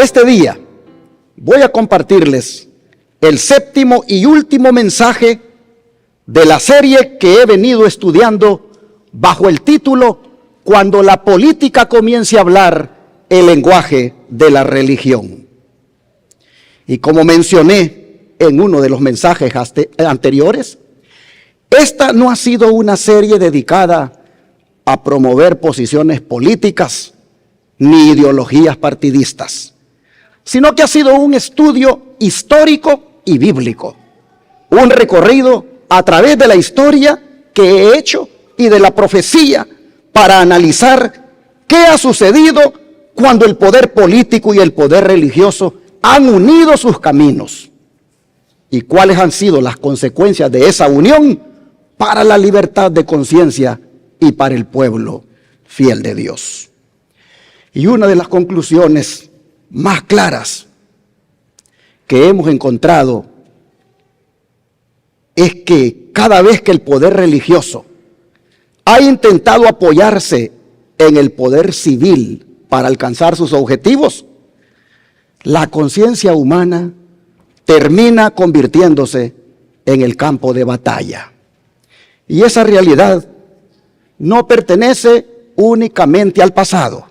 Este día voy a compartirles el séptimo y último mensaje de la serie que he venido estudiando bajo el título Cuando la política comience a hablar el lenguaje de la religión. Y como mencioné en uno de los mensajes anteriores, esta no ha sido una serie dedicada a promover posiciones políticas ni ideologías partidistas, sino que ha sido un estudio histórico y bíblico, un recorrido a través de la historia que he hecho y de la profecía para analizar qué ha sucedido cuando el poder político y el poder religioso han unido sus caminos y cuáles han sido las consecuencias de esa unión para la libertad de conciencia y para el pueblo fiel de Dios. Y una de las conclusiones más claras que hemos encontrado es que cada vez que el poder religioso ha intentado apoyarse en el poder civil para alcanzar sus objetivos, la conciencia humana termina convirtiéndose en el campo de batalla. Y esa realidad no pertenece únicamente al pasado.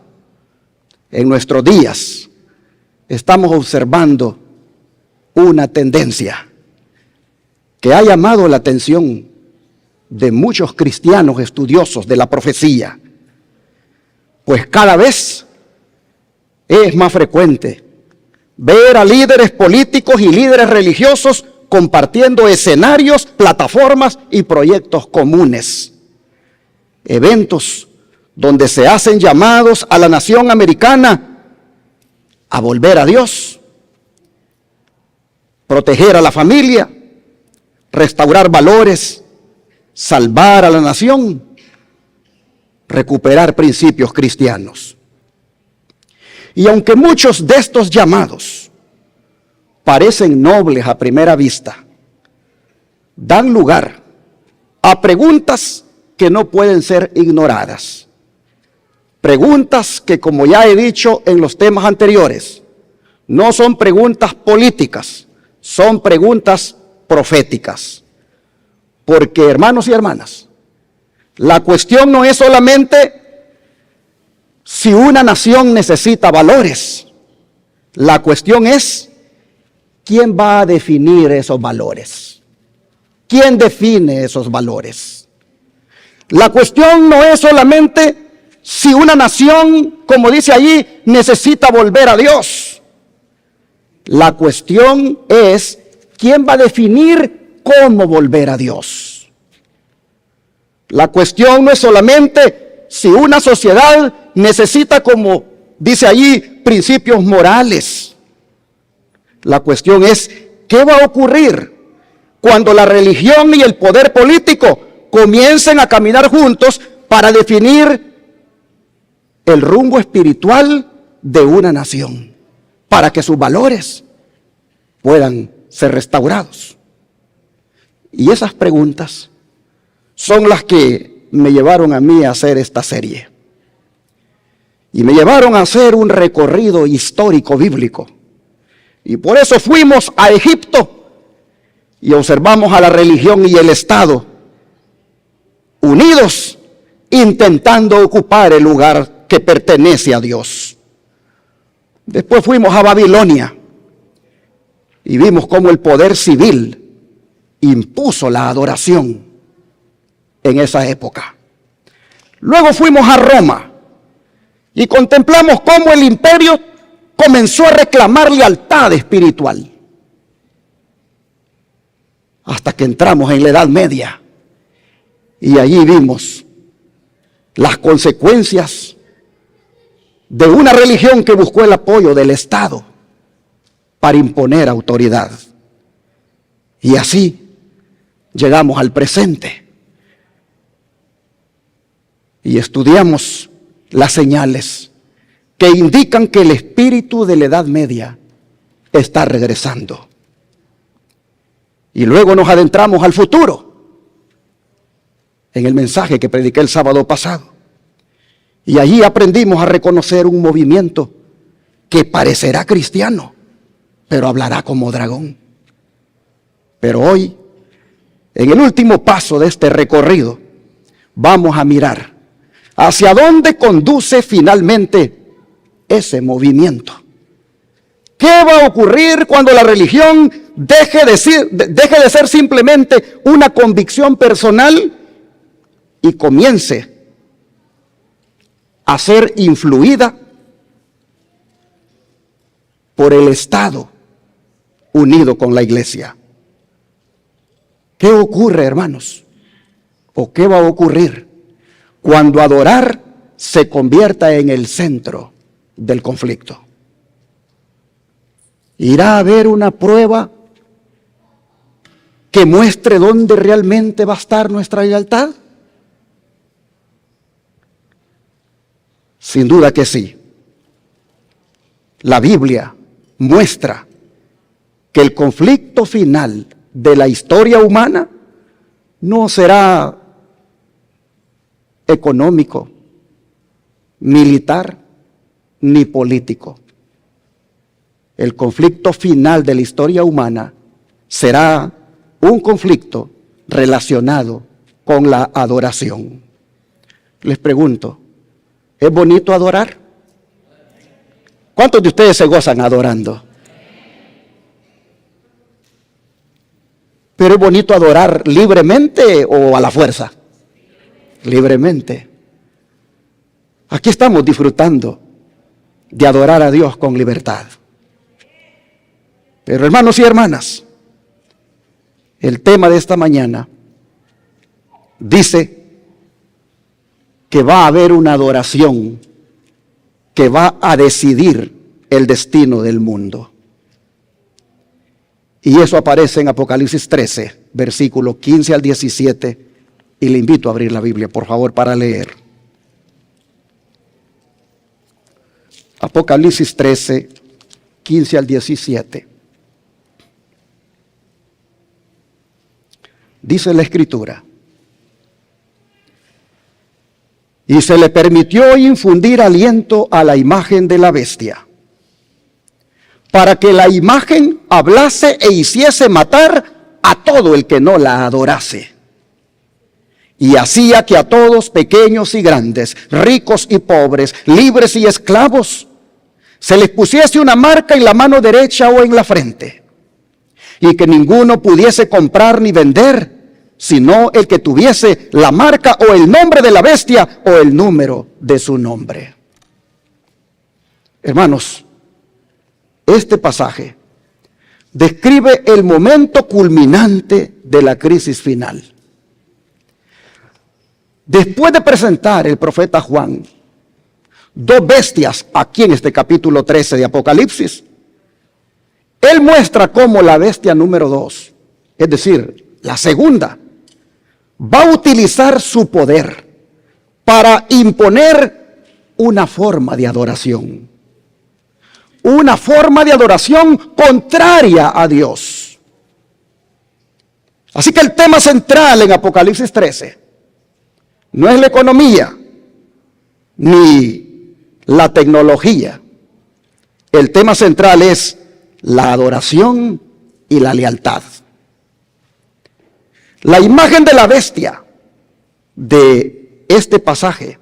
En nuestros días estamos observando una tendencia que ha llamado la atención de muchos cristianos estudiosos de la profecía, pues cada vez es más frecuente ver a líderes políticos y líderes religiosos compartiendo escenarios, plataformas y proyectos comunes. Eventos donde se hacen llamados a la nación americana a volver a Dios, proteger a la familia, restaurar valores, salvar a la nación, recuperar principios cristianos. Y aunque muchos de estos llamados parecen nobles a primera vista, dan lugar a preguntas que no pueden ser ignoradas. Preguntas que, como ya he dicho en los temas anteriores, no son preguntas políticas, son preguntas proféticas. Porque, hermanos y hermanas, la cuestión no es solamente si una nación necesita valores. La cuestión es quién va a definir esos valores. ¿Quién define esos valores? La cuestión no es solamente si una nación, como dice allí, necesita volver a Dios. La cuestión es quién va a definir cómo volver a Dios. La cuestión no es solamente si una sociedad necesita, como dice allí, principios morales. La cuestión es qué va a ocurrir cuando la religión y el poder político comiencen a caminar juntos para definir el rumbo espiritual de una nación, para que sus valores puedan ser restaurados. Y esas preguntas son las que me llevaron a mí a hacer esta serie. Y me llevaron a hacer un recorrido histórico bíblico. Y por eso fuimos a Egipto y observamos a la religión y el Estado unidos, intentando ocupar el lugar que pertenece a Dios. Después fuimos a Babilonia y vimos cómo el poder civil impuso la adoración en esa época. Luego fuimos a Roma y contemplamos cómo el imperio comenzó a reclamar lealtad espiritual. Hasta que entramos en la Edad Media y allí vimos las consecuencias de una religión que buscó el apoyo del Estado para imponer autoridad. Y así llegamos al presente y estudiamos las señales que indican que el espíritu de la Edad Media está regresando. Y luego nos adentramos al futuro, en el mensaje que prediqué el sábado pasado. Y allí aprendimos a reconocer un movimiento que parecerá cristiano, pero hablará como dragón. Pero hoy, en el último paso de este recorrido, vamos a mirar hacia dónde conduce finalmente ese movimiento. ¿Qué va a ocurrir cuando la religión deje de ser simplemente una convicción personal y comience a ser influida por el Estado unido con la iglesia? ¿Qué ocurre, hermanos? ¿O qué va a ocurrir cuando adorar se convierta en el centro del conflicto? ¿Irá a haber una prueba que muestre dónde realmente va a estar nuestra lealtad? Sin duda que sí. La Biblia muestra que el conflicto final de la historia humana no será económico, militar, ni político. El conflicto final de la historia humana será un conflicto relacionado con la adoración. Les pregunto, ¿es bonito adorar? ¿Cuántos de ustedes se gozan adorando? ¿Pero es bonito adorar libremente o a la fuerza? Libremente. Aquí estamos disfrutando de adorar a Dios con libertad. Pero hermanos y hermanas, el tema de esta mañana dice que va a haber una adoración que va a decidir el destino del mundo. Y eso aparece en Apocalipsis 13, versículos 15 al 17. Y le invito a abrir la Biblia, por favor, para leer. Apocalipsis 13, 15 al 17. Dice la Escritura: y se le permitió infundir aliento a la imagen de la bestia, para que la imagen hablase e hiciese matar a todo el que no la adorase. Y hacía que a todos, pequeños y grandes, ricos y pobres, libres y esclavos, se les pusiese una marca en la mano derecha o en la frente, y que ninguno pudiese comprar ni vender, sino el que tuviese la marca o el nombre de la bestia o el número de su nombre. Hermanos, este pasaje describe el momento culminante de la crisis final. Después de presentar el profeta Juan dos bestias aquí en este capítulo 13 de Apocalipsis, él muestra cómo la bestia número 2, es decir, la segunda, va a utilizar su poder para imponer una forma de adoración. Una forma de adoración contraria a Dios. Así que el tema central en Apocalipsis 13 no es la economía ni la tecnología. El tema central es la adoración y la lealtad. La imagen de la bestia de este pasaje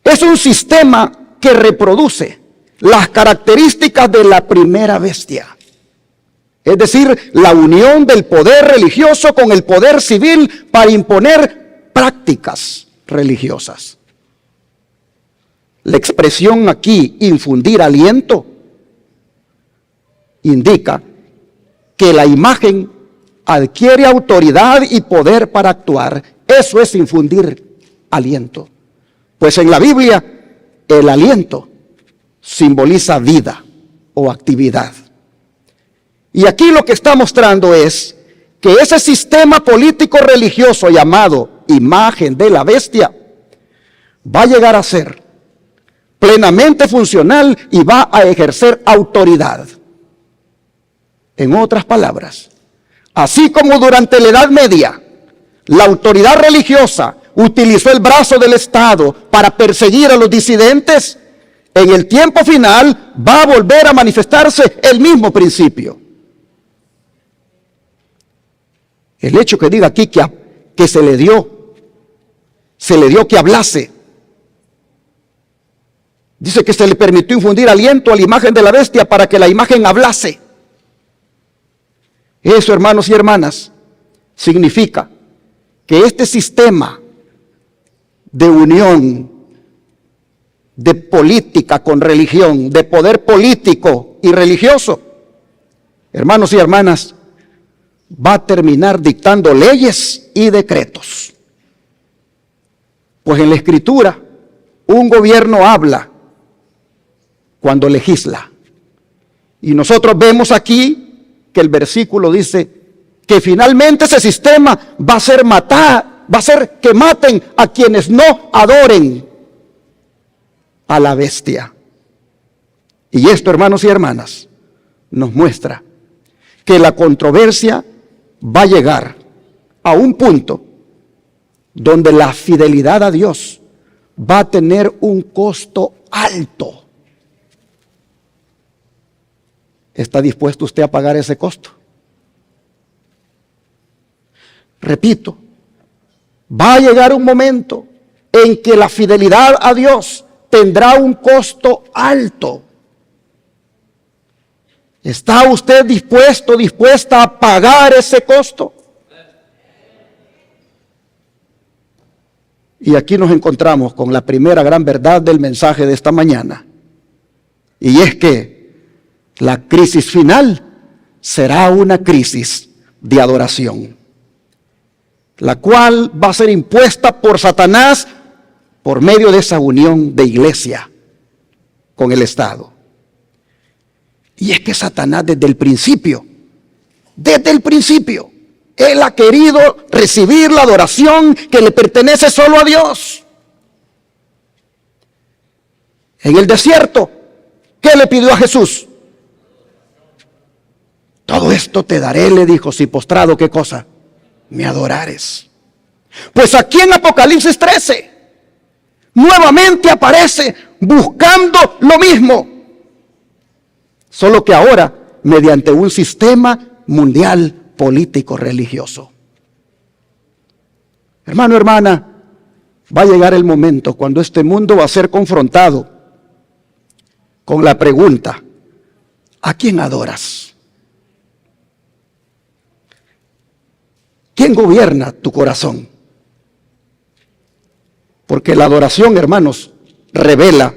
es un sistema que reproduce las características de la primera bestia. Es decir, la unión del poder religioso con el poder civil para imponer prácticas religiosas. La expresión aquí, infundir aliento, indica que la imagen adquiere autoridad y poder para actuar. Eso es infundir aliento. Pues en la Biblia, el aliento simboliza vida o actividad. Y aquí lo que está mostrando es que ese sistema político religioso llamado imagen de la bestia va a llegar a ser plenamente funcional y va a ejercer autoridad. En otras palabras, así como durante la Edad Media la autoridad religiosa utilizó el brazo del Estado para perseguir a los disidentes, en el tiempo final va a volver a manifestarse el mismo principio. El hecho que diga aquí que se le dio que hablase. Dice que se le permitió infundir aliento a la imagen de la bestia para que la imagen hablase. Eso, hermanos y hermanas, significa que este sistema de unión, de política con religión, de poder político y religioso, hermanos y hermanas, va a terminar dictando leyes y decretos. Pues en la Escritura, un gobierno habla cuando legisla. Y nosotros vemos aquí que el versículo dice que finalmente ese sistema va a hacer que maten a quienes no adoren a la bestia. Y esto, hermanos y hermanas, nos muestra que la controversia va a llegar a un punto donde la fidelidad a Dios va a tener un costo alto. ¿Está dispuesto usted a pagar ese costo? Repito, va a llegar un momento en que la fidelidad a Dios tendrá un costo alto. ¿Está usted dispuesta a pagar ese costo? Y aquí nos encontramos con la primera gran verdad del mensaje de esta mañana. Y es que la crisis final será una crisis de adoración, la cual va a ser impuesta por Satanás por medio de esa unión de iglesia con el Estado. Y es que Satanás desde el principio, él ha querido recibir la adoración que le pertenece solo a Dios. En el desierto, ¿qué le pidió a Jesús? Todo esto te daré, le dijo, si postrado, ¿qué cosa? Me adorares. Pues aquí en Apocalipsis 13, nuevamente aparece buscando lo mismo, solo que ahora mediante un sistema mundial político religioso. Hermano, hermana, va a llegar el momento cuando este mundo va a ser confrontado con la pregunta: ¿a quién adoras? ¿Quién gobierna tu corazón? Porque la adoración, hermanos, revela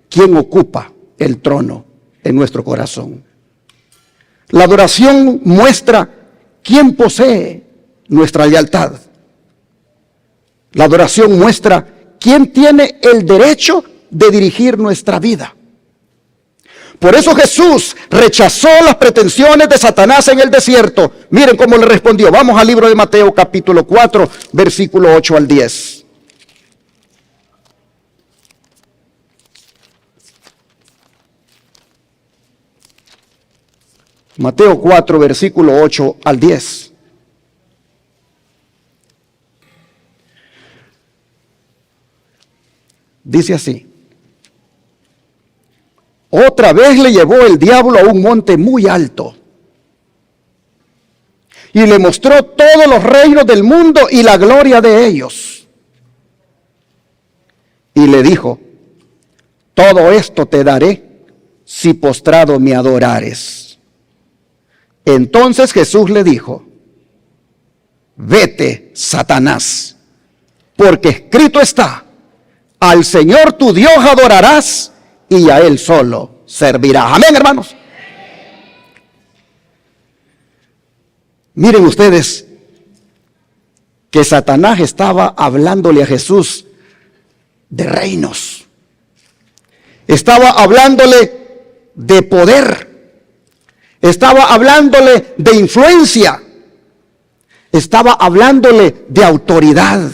quién ocupa el trono en nuestro corazón. La adoración muestra quién posee nuestra lealtad. La adoración muestra quién tiene el derecho de dirigir nuestra vida. Por eso Jesús rechazó las pretensiones de Satanás en el desierto. Miren cómo le respondió. Vamos al libro de Mateo capítulo 4, versículo 8 al 10. Mateo 4, versículo 8 al 10. Dice así: otra vez le llevó el diablo a un monte muy alto y le mostró todos los reinos del mundo y la gloria de ellos. Y le dijo: todo esto te daré si postrado me adorares. Entonces Jesús le dijo: vete, Satanás, porque escrito está: al Señor tu Dios adorarás y a Él solo servirás. Amén, hermanos. Miren ustedes que Satanás estaba hablándole a Jesús de reinos. Estaba hablándole de poder. Estaba hablándole de influencia. Estaba hablándole de autoridad.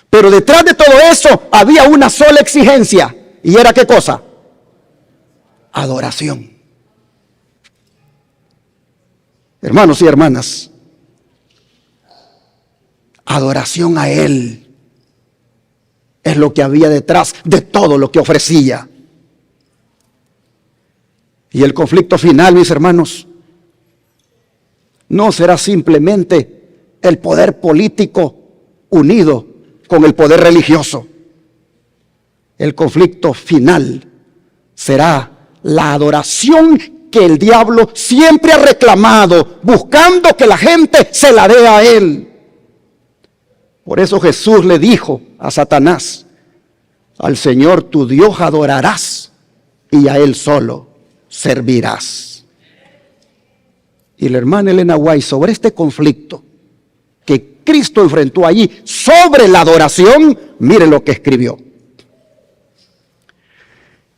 Pero detrás de todo eso había una sola exigencia. ¿Y era qué cosa? Adoración. Hermanos y hermanas, adoración a Él es lo que había detrás de todo lo que ofrecía. Y el conflicto final, mis hermanos, no será simplemente el poder político unido con el poder religioso. El conflicto final será la adoración que el diablo siempre ha reclamado, buscando que la gente se la dé a él. Por eso Jesús le dijo a Satanás: al Señor tu Dios adorarás y a Él solo servirás. Y la hermana Elena White, sobre este conflicto que Cristo enfrentó allí, sobre la adoración, mire lo que escribió.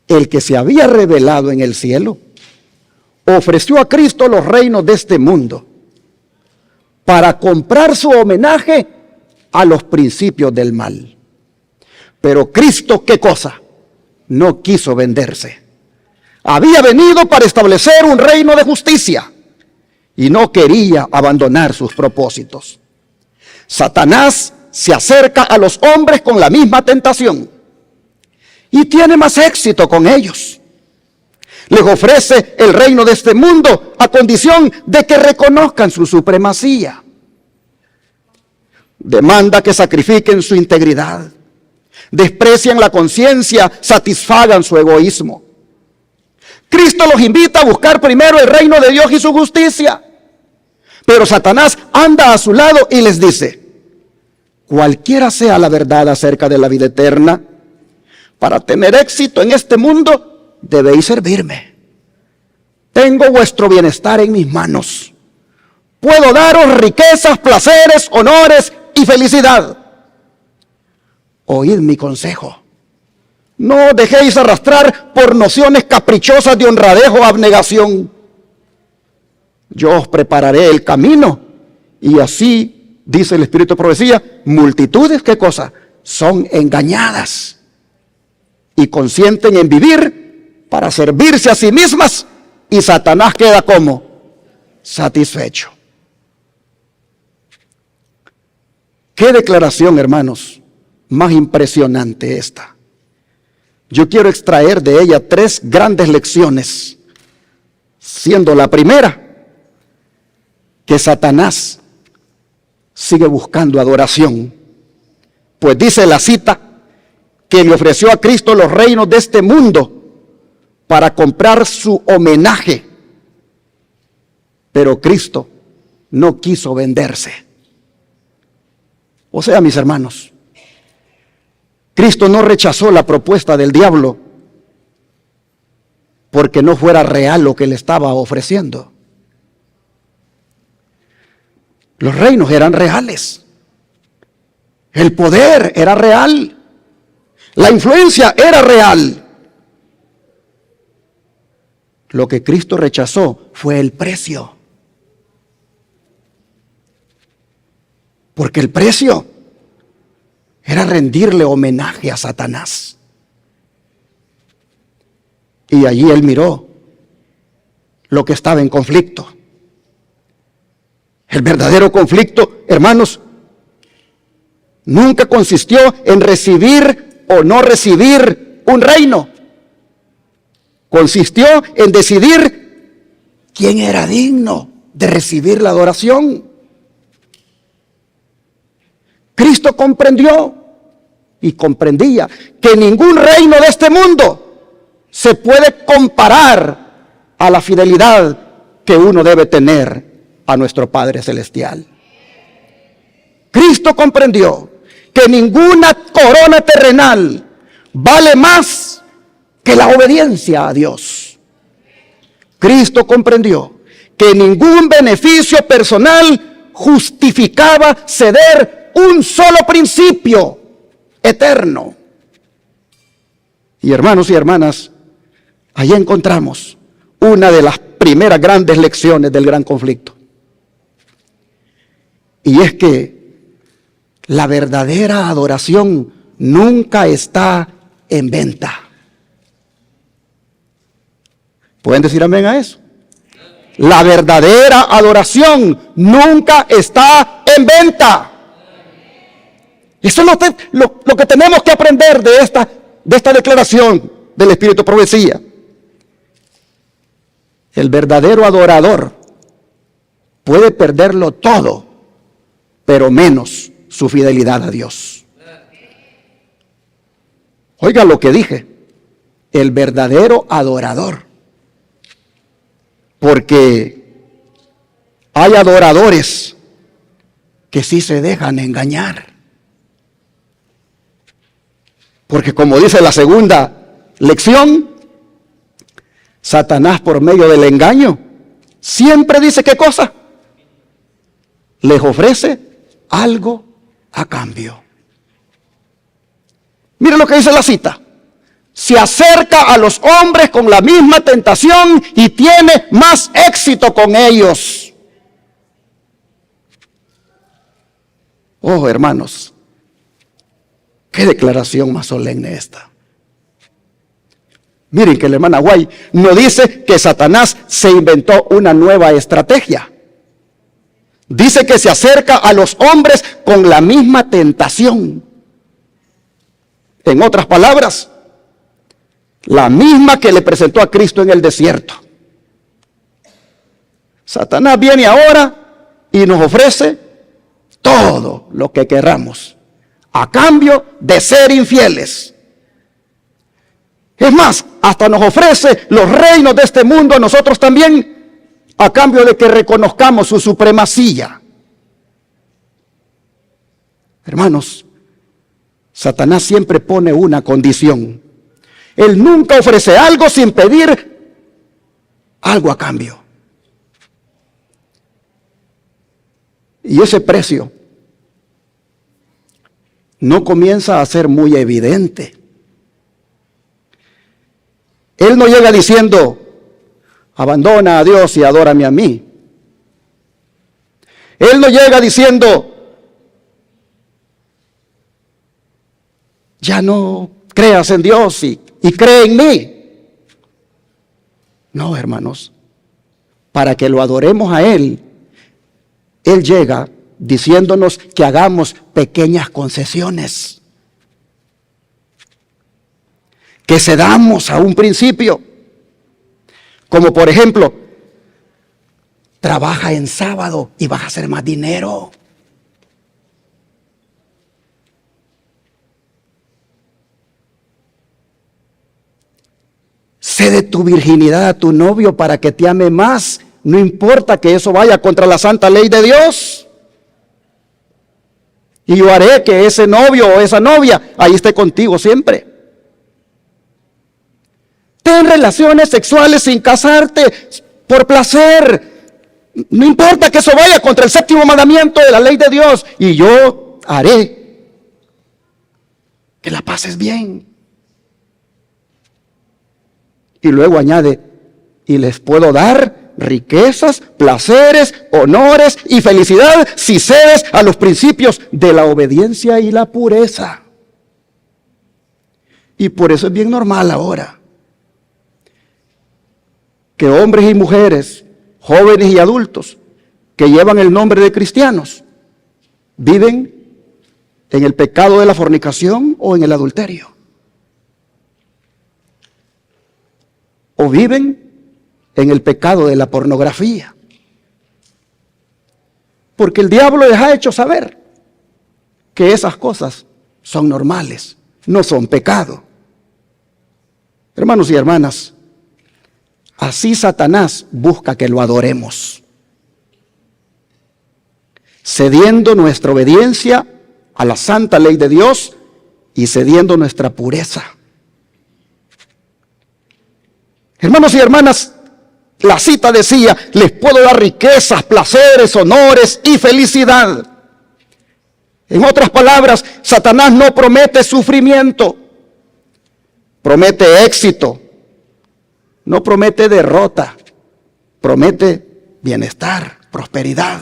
El que se había revelado en el cielo ofreció a Cristo los reinos de este mundo para comprar su homenaje a los principios del mal. Pero Cristo, ¿qué cosa? No quiso venderse. Había venido para establecer un reino de justicia y no quería abandonar sus propósitos. Satanás se acerca a los hombres con la misma tentación y tiene más éxito con ellos. Les ofrece el reino de este mundo a condición de que reconozcan su supremacía. Demanda que sacrifiquen su integridad, desprecian la conciencia, satisfagan su egoísmo. Cristo los invita a buscar primero el reino de Dios y su justicia. Pero Satanás anda a su lado y les dice: cualquiera sea la verdad acerca de la vida eterna, para tener éxito en este mundo debéis servirme. Tengo vuestro bienestar en mis manos. Puedo daros riquezas, placeres, honores y felicidad. Oíd mi consejo. No dejéis arrastrar por nociones caprichosas de honradez o abnegación. Yo os prepararé el camino, y así, dice el Espíritu de Profecía, multitudes, ¿qué cosa? Son engañadas y consienten en vivir para servirse a sí mismas, y Satanás queda como satisfecho. Qué declaración, hermanos, más impresionante esta. Yo quiero extraer de ella 3 grandes lecciones, siendo la primera que Satanás sigue buscando adoración, pues dice la cita que le ofreció a Cristo los reinos de este mundo para comprar su homenaje, pero Cristo no quiso venderse. O sea, mis hermanos, Cristo no rechazó la propuesta del diablo porque no fuera real lo que le estaba ofreciendo. Los reinos eran reales. El poder era real. La influencia era real. Lo que Cristo rechazó fue el precio. Porque el precio era rendirle homenaje a Satanás. Y allí él miró lo que estaba en conflicto. El verdadero conflicto, hermanos, nunca consistió en recibir o no recibir un reino. Consistió en decidir quién era digno de recibir la adoración. Cristo comprendió y comprendía que ningún reino de este mundo se puede comparar a la fidelidad que uno debe tener a nuestro Padre Celestial. Cristo comprendió que ninguna corona terrenal vale más que la obediencia a Dios. Cristo comprendió que ningún beneficio personal justificaba ceder un solo principio eterno. Y hermanos y hermanas, allí encontramos una de las primeras grandes lecciones del gran conflicto. Y es que la verdadera adoración nunca está en venta. ¿Pueden decir amén a eso? La verdadera adoración nunca está en venta. Eso es lo que tenemos que aprender de esta declaración del Espíritu de Profecía. El verdadero adorador puede perderlo todo, pero menos su fidelidad a Dios. Oiga lo que dije, el verdadero adorador. Porque hay adoradores que sí se dejan engañar. Porque como dice la segunda lección, Satanás por medio del engaño siempre dice ¿qué cosa? Les ofrece algo a cambio. Mire lo que dice la cita. Se acerca a los hombres con la misma tentación y tiene más éxito con ellos. Oh, hermanos, qué declaración más solemne esta. Miren que la hermana Guay no dice que Satanás se inventó una nueva estrategia. Dice que se acerca a los hombres con la misma tentación. En otras palabras, la misma que le presentó a Cristo en el desierto. Satanás viene ahora y nos ofrece todo lo que queramos, a cambio de ser infieles. Es más, hasta nos ofrece los reinos de este mundo a nosotros también, a cambio de que reconozcamos su supremacía. Hermanos, Satanás siempre pone una condición. Él nunca ofrece algo sin pedir algo a cambio. Y ese precio no comienza a ser muy evidente. Él no llega diciendo, abandona a Dios y adórame a mí. Él no llega diciendo, ya no creas en Dios y cree en mí. No, hermanos, para que lo adoremos a Él, Él llega diciéndonos que hagamos pequeñas concesiones, que cedamos a un principio, como por ejemplo, trabaja en sábado y vas a hacer más dinero. Cede tu virginidad a tu novio para que te ame más, no importa que eso vaya contra la santa ley de Dios. Y yo haré que ese novio o esa novia ahí esté contigo siempre. Ten relaciones sexuales sin casarte por placer. No importa que eso vaya contra el séptimo mandamiento de la ley de Dios. Y yo haré que la pases bien. Y luego añade, y les puedo dar riquezas, placeres, honores y felicidad si cedes a los principios de la obediencia y la pureza. Y por eso es bien normal ahora que hombres y mujeres, jóvenes y adultos, que llevan el nombre de cristianos, viven en el pecado de la fornicación o en el adulterio. O viven en el pecado de la pornografía. Porque el diablo les ha hecho saber que esas cosas son normales, no son pecado. Hermanos y hermanas, así Satanás busca que lo adoremos, cediendo nuestra obediencia a la santa ley de Dios y cediendo nuestra pureza. Hermanos y hermanas, la cita decía, les puedo dar riquezas, placeres, honores y felicidad. En otras palabras, Satanás no promete sufrimiento, promete éxito, no promete derrota, promete bienestar, prosperidad.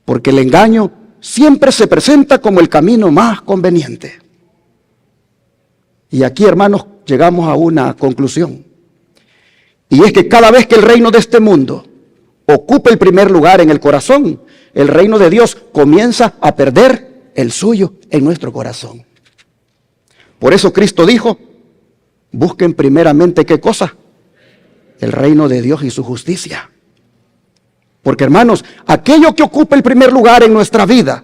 Porque el engaño siempre se presenta como el camino más conveniente. Y aquí, hermanos, llegamos a una conclusión. Y es que cada vez que el reino de este mundo ocupa el primer lugar en el corazón, el reino de Dios comienza a perder el suyo en nuestro corazón. Por eso Cristo dijo, busquen primeramente ¿qué cosa? el reino de Dios y su justicia. Porque, hermanos, aquello que ocupa el primer lugar en nuestra vida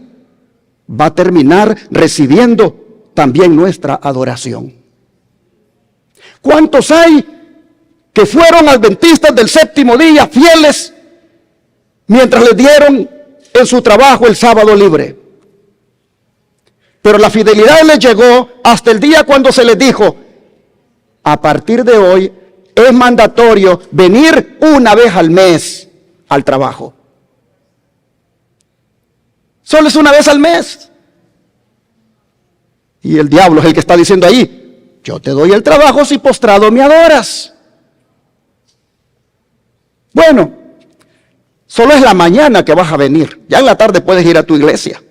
va a terminar recibiendo también nuestra adoración. ¿Cuántos hay que fueron adventistas del séptimo día, fieles, mientras les dieron en su trabajo el sábado libre? Pero la fidelidad les llegó hasta el día cuando se les dijo: a partir de hoy es mandatorio venir una vez al mes al trabajo. Solo es una vez al mes. Y el diablo es el que está diciendo ahí: yo te doy el trabajo si postrado me adoras. Bueno, solo es la mañana que vas a venir. Ya en la tarde puedes ir a tu iglesia.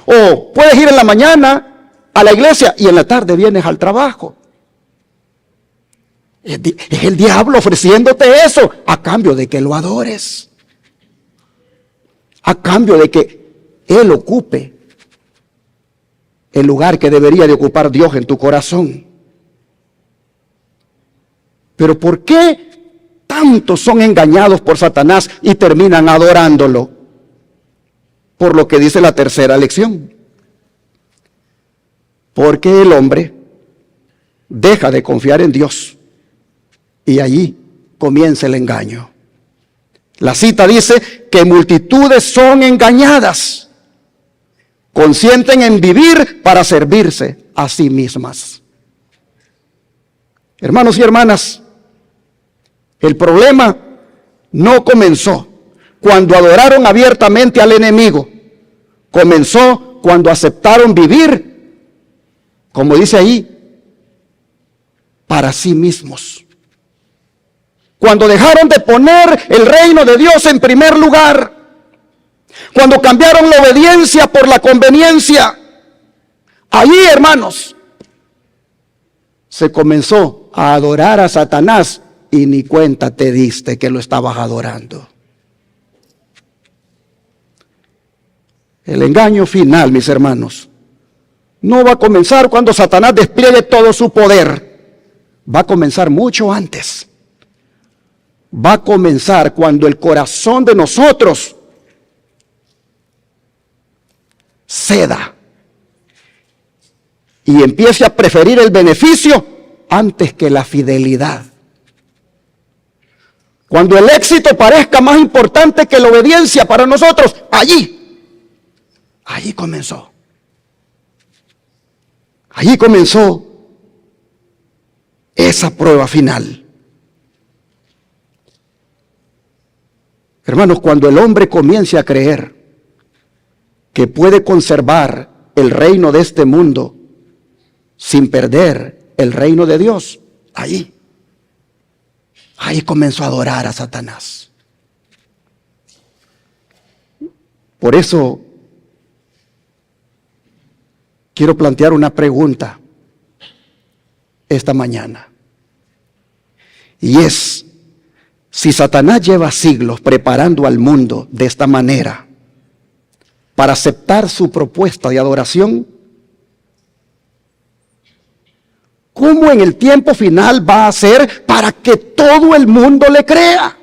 O puedes ir en la mañana a la iglesia y en la tarde vienes al trabajo. Es el diablo ofreciéndote eso a cambio de que lo adores. A cambio de que Él ocupe el lugar que debería de ocupar Dios en tu corazón. Pero ¿por qué tantos son engañados por Satanás y terminan adorándolo? Por lo que dice la tercera lección. Porque el hombre deja de confiar en Dios y allí comienza el engaño. La cita dice que multitudes son engañadas, consienten en vivir para servirse a sí mismas. Hermanos y hermanas, el problema no comenzó cuando adoraron abiertamente al enemigo. Comenzó cuando aceptaron vivir, como dice ahí, para sí mismos. Cuando dejaron de poner el reino de Dios en primer lugar. Cuando cambiaron la obediencia por la conveniencia. Allí, hermanos, se comenzó a adorar a Satanás y ni cuenta te diste que lo estabas adorando. El engaño final, mis hermanos, no va a comenzar cuando Satanás despliegue todo su poder. Va a comenzar mucho antes. Va a comenzar cuando el corazón de nosotros ceda y empiece a preferir el beneficio antes que la fidelidad. Cuando el éxito parezca más importante que la obediencia para nosotros, allí comenzó. Allí comenzó esa prueba final. Hermanos, cuando el hombre comience a creer que puede conservar el reino de este mundo sin perder el reino de Dios, ahí comenzó a adorar a Satanás. Por eso quiero plantear una pregunta esta mañana. Y es: si Satanás lleva siglos preparando al mundo de esta manera para aceptar su propuesta de adoración, ¿cómo en el tiempo final va a hacer para que todo el mundo le crea?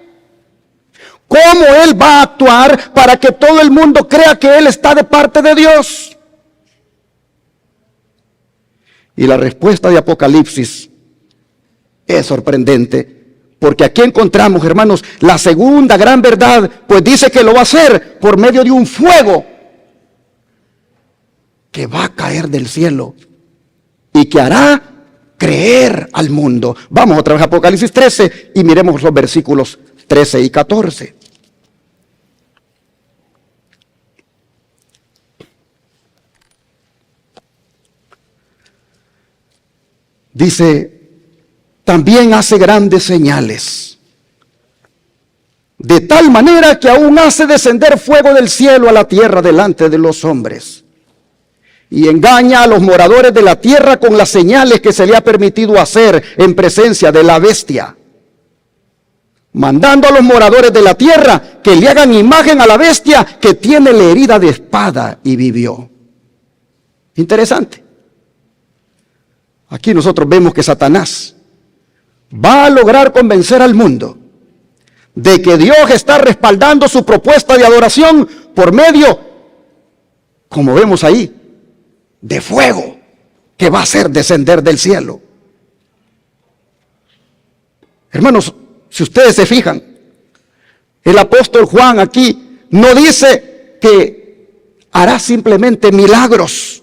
¿Cómo Él va a actuar para que todo el mundo crea que Él está de parte de Dios? Y la respuesta de Apocalipsis es sorprendente, porque aquí encontramos, hermanos, la segunda gran verdad, pues dice que lo va a hacer por medio de un fuego que va a caer del cielo y que hará creer al mundo. Vamos otra vez a Apocalipsis 13 y miremos los versículos 13 y 14. Dice: también hace grandes señales, de tal manera que aún hace descender fuego del cielo a la tierra delante de los hombres, y engaña a los moradores de la tierra con las señales que se le ha permitido hacer en presencia de la bestia, mandando a los moradores de la tierra que le hagan imagen a la bestia que tiene la herida de espada y vivió. Interesante. Aquí nosotros vemos que Satanás va a lograr convencer al mundo de que Dios está respaldando su propuesta de adoración por medio, como vemos ahí, de fuego que va a hacer descender del cielo. Hermanos, si ustedes se fijan, el apóstol Juan aquí no dice que hará simplemente milagros.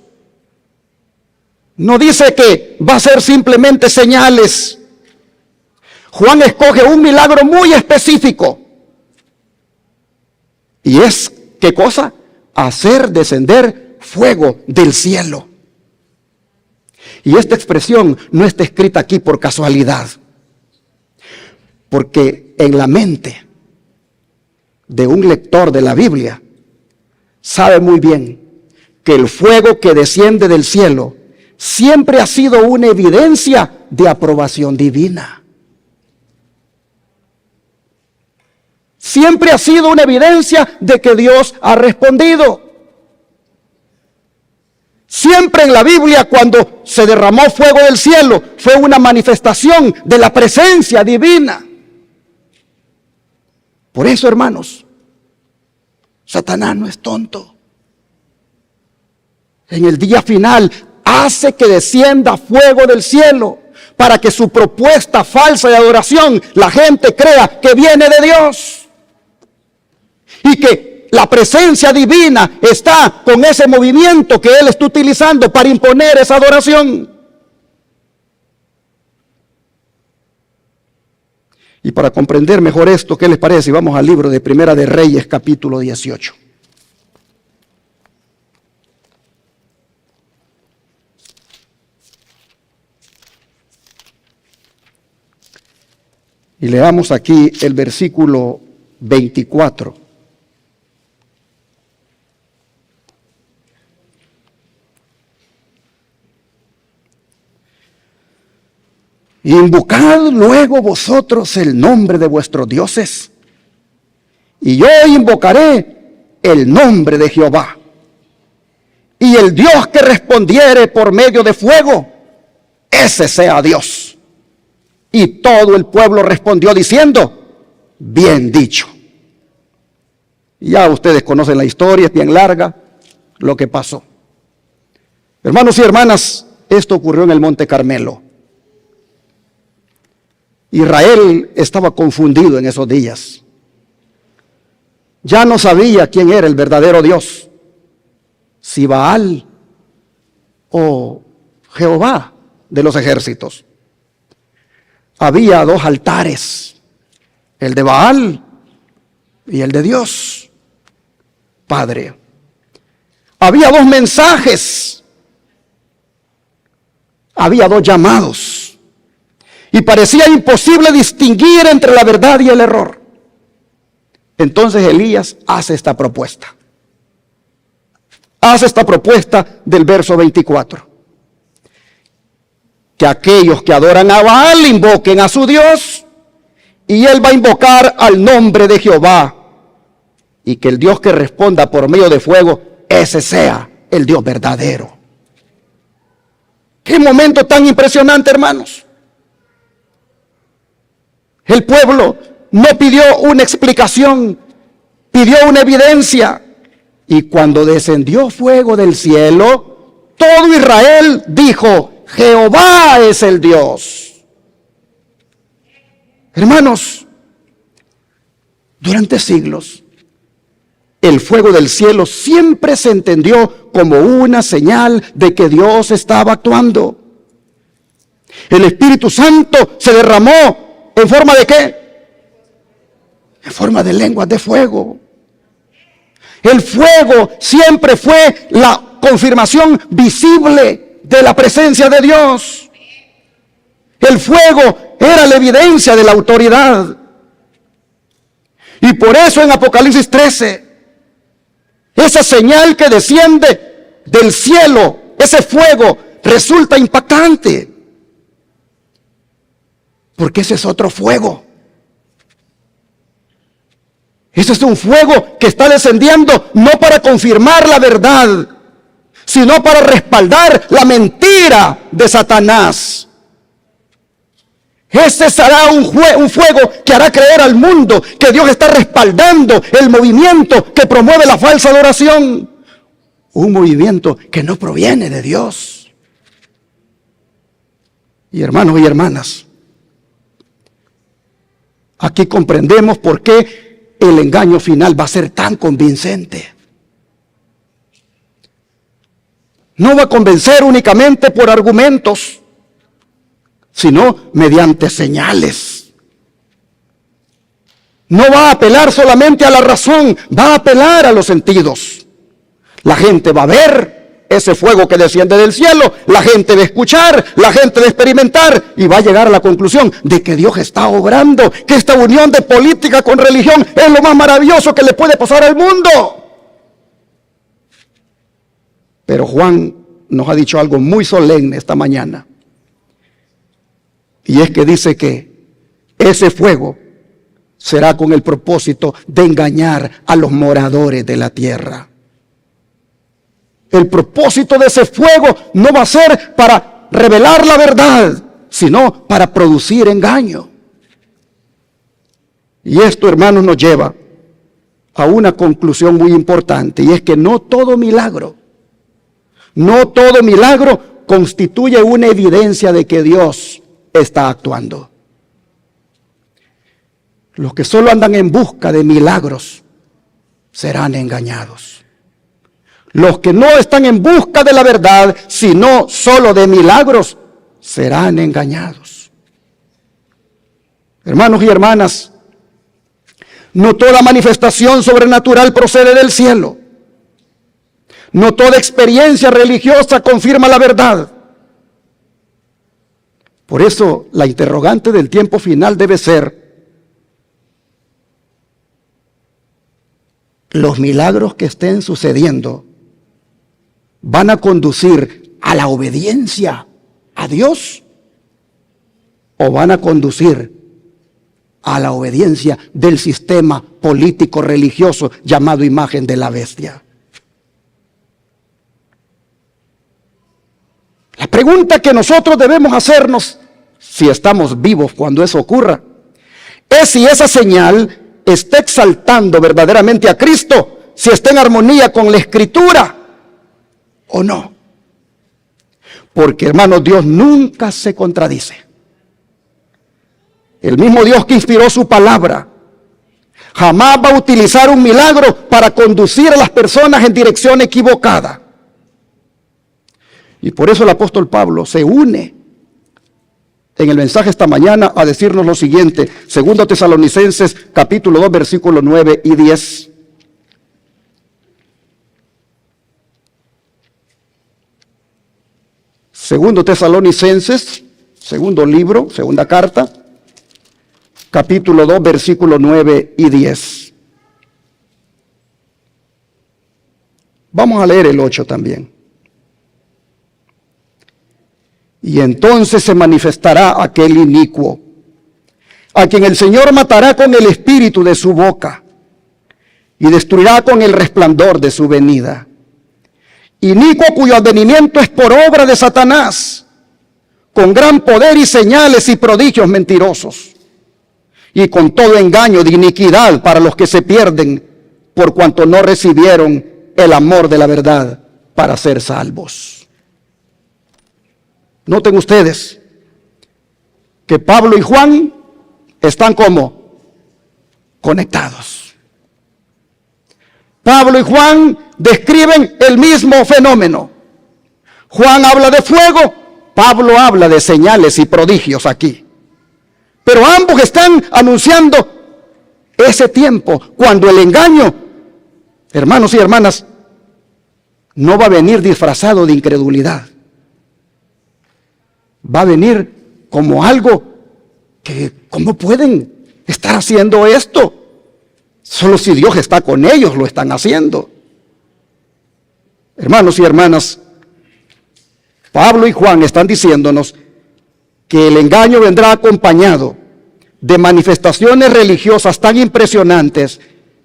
No dice que va a ser simplemente señales. Juan escoge un milagro muy específico. Y es, ¿qué cosa? Hacer descender fuego del cielo. Y esta expresión no está escrita aquí por casualidad. Porque en la mente de un lector de la Biblia sabe muy bien que el fuego que desciende del cielo siempre ha sido una evidencia de aprobación divina. Siempre ha sido una evidencia de que Dios ha respondido. Siempre en la Biblia, cuando se derramó fuego del cielo, fue una manifestación de la presencia divina. Por eso, hermanos, Satanás no es tonto. En el día final hace que descienda fuego del cielo para que su propuesta falsa de adoración la gente crea que viene de Dios. Y que la presencia divina está con ese movimiento que Él está utilizando para imponer esa adoración. Y para comprender mejor esto, ¿qué les parece? Vamos al libro de Primera de Reyes, capítulo 18. Y leamos aquí el versículo 24. Invocad luego vosotros el nombre de vuestros dioses, y yo invocaré el nombre de Jehová. Y el Dios que respondiere por medio de fuego, ese sea Dios. Y todo el pueblo respondió diciendo, bien dicho. Ya ustedes conocen la historia, es bien larga, lo que pasó. Hermanos y hermanas, esto ocurrió en el Monte Carmelo. Israel estaba confundido en esos días. Ya no sabía quién era el verdadero Dios, si Baal o Jehová de los ejércitos. Había dos altares, el de Baal y el de Dios Padre. Había dos mensajes, había dos llamados. Y parecía imposible distinguir entre la verdad y el error. Entonces Elías hace esta propuesta. Hace esta propuesta del verso 24. Que aquellos que adoran a Baal invoquen a su Dios, y él va a invocar al nombre de Jehová. Y que el Dios que responda por medio de fuego, ese sea el Dios verdadero. ¡Qué momento tan impresionante, hermanos! El pueblo no pidió una explicación, pidió una evidencia. Y cuando descendió fuego del cielo, todo Israel dijo, Jehová es el Dios. Hermanos, durante siglos, el fuego del cielo siempre se entendió como una señal de que Dios estaba actuando. El Espíritu Santo se derramó ¿en forma de qué? En forma de lenguas de fuego. El fuego siempre fue la confirmación visible de la presencia de Dios. El fuego era la evidencia de la autoridad. Y por eso en Apocalipsis 13, esa señal que desciende del cielo, ese fuego, resulta impactante. Porque ese es otro fuego. Ese es un fuego que está descendiendo no para confirmar la verdad, sino para respaldar la mentira de Satanás. Ese será un fuego que hará creer al mundo que Dios está respaldando el movimiento que promueve la falsa adoración. Un movimiento que no proviene de Dios. Y hermanos y hermanas, aquí comprendemos por qué el engaño final va a ser tan convincente. No va a convencer únicamente por argumentos, sino mediante señales. No va a apelar solamente a la razón, va a apelar a los sentidos. La gente va a ver ese fuego que desciende del cielo, la gente va a escuchar, la gente va a experimentar y va a llegar a la conclusión de que Dios está obrando, que esta unión de política con religión es lo más maravilloso que le puede pasar al mundo. Pero Juan nos ha dicho algo muy solemne esta mañana. Y es que dice que ese fuego será con el propósito de engañar a los moradores de la tierra. El propósito de ese fuego no va a ser para revelar la verdad, sino para producir engaño. Y esto, hermanos, nos lleva a una conclusión muy importante, y es que no todo milagro constituye una evidencia de que Dios está actuando. Los que solo andan en busca de milagros serán engañados. Los que no están en busca de la verdad, sino solo de milagros, serán engañados. Hermanos y hermanas, no toda manifestación sobrenatural procede del cielo. No toda experiencia religiosa confirma la verdad. Por eso, la interrogante del tiempo final debe ser: ¿los milagros que estén sucediendo van a conducir a la obediencia a Dios? ¿O van a conducir a la obediencia del sistema político religioso llamado imagen de la bestia? La pregunta que nosotros debemos hacernos, si estamos vivos cuando eso ocurra, es si esa señal está exaltando verdaderamente a Cristo, si está en armonía con la Escritura o no. Porque, hermanos, Dios nunca se contradice. El mismo Dios que inspiró su palabra jamás va a utilizar un milagro para conducir a las personas en dirección equivocada. Y por eso el apóstol Pablo se une en el mensaje esta mañana a decirnos lo siguiente: 2 Tesalonicenses capítulo 2 versículos 9 y 10. Segundo Tesalonicenses, segundo libro, segunda carta, capítulo 2 versículos 9 y 10. Vamos a leer el 8 también. Y entonces se manifestará aquel inicuo, a quien el Señor matará con el espíritu de su boca, y destruirá con el resplandor de su venida. Inicuo cuyo advenimiento es por obra de Satanás, con gran poder y señales y prodigios mentirosos, y con todo engaño de iniquidad para los que se pierden, por cuanto no recibieron el amor de la verdad para ser salvos. Noten ustedes que Pablo y Juan están como conectados. Pablo y Juan describen el mismo fenómeno. Juan habla de fuego, Pablo habla de señales y prodigios aquí. Pero ambos están anunciando ese tiempo cuando el engaño, hermanos y hermanas, no va a venir disfrazado de incredulidad. Va a venir como algo que, ¿cómo pueden estar haciendo esto? Solo si Dios está con ellos lo están haciendo. Hermanos y hermanas, Pablo y Juan están diciéndonos que el engaño vendrá acompañado de manifestaciones religiosas tan impresionantes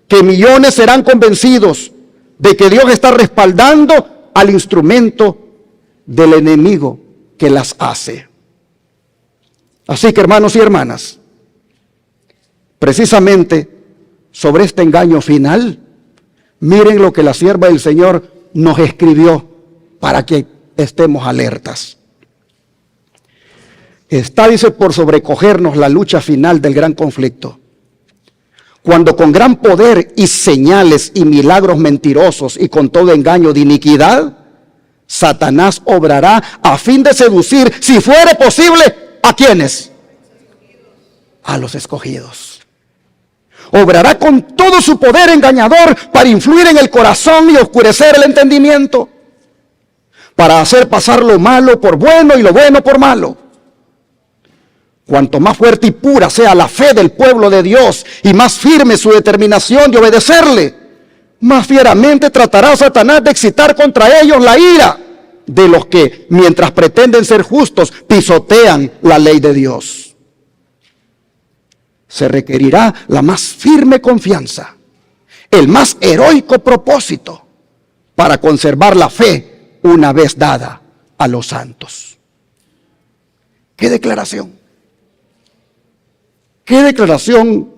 que millones serán convencidos de que Dios está respaldando al instrumento del enemigo que las hace. Así que, hermanos y hermanas, precisamente sobre este engaño final, miren lo que la sierva del Señor nos escribió para que estemos alertas. Está, dice, por sobrecogernos la lucha final del gran conflicto, cuando con gran poder y señales y milagros mentirosos y con todo engaño de iniquidad, Satanás obrará a fin de seducir, si fuere posible, ¿a quiénes? A los escogidos. Obrará con todo su poder engañador para influir en el corazón y oscurecer el entendimiento, para hacer pasar lo malo por bueno y lo bueno por malo. Cuanto más fuerte y pura sea la fe del pueblo de Dios y más firme su determinación de obedecerle, más fieramente tratará Satanás de excitar contra ellos la ira de los que, mientras pretenden ser justos, pisotean la ley de Dios. Se requerirá la más firme confianza, el más heroico propósito para conservar la fe una vez dada a los santos. ¡Qué declaración! ¡Qué declaración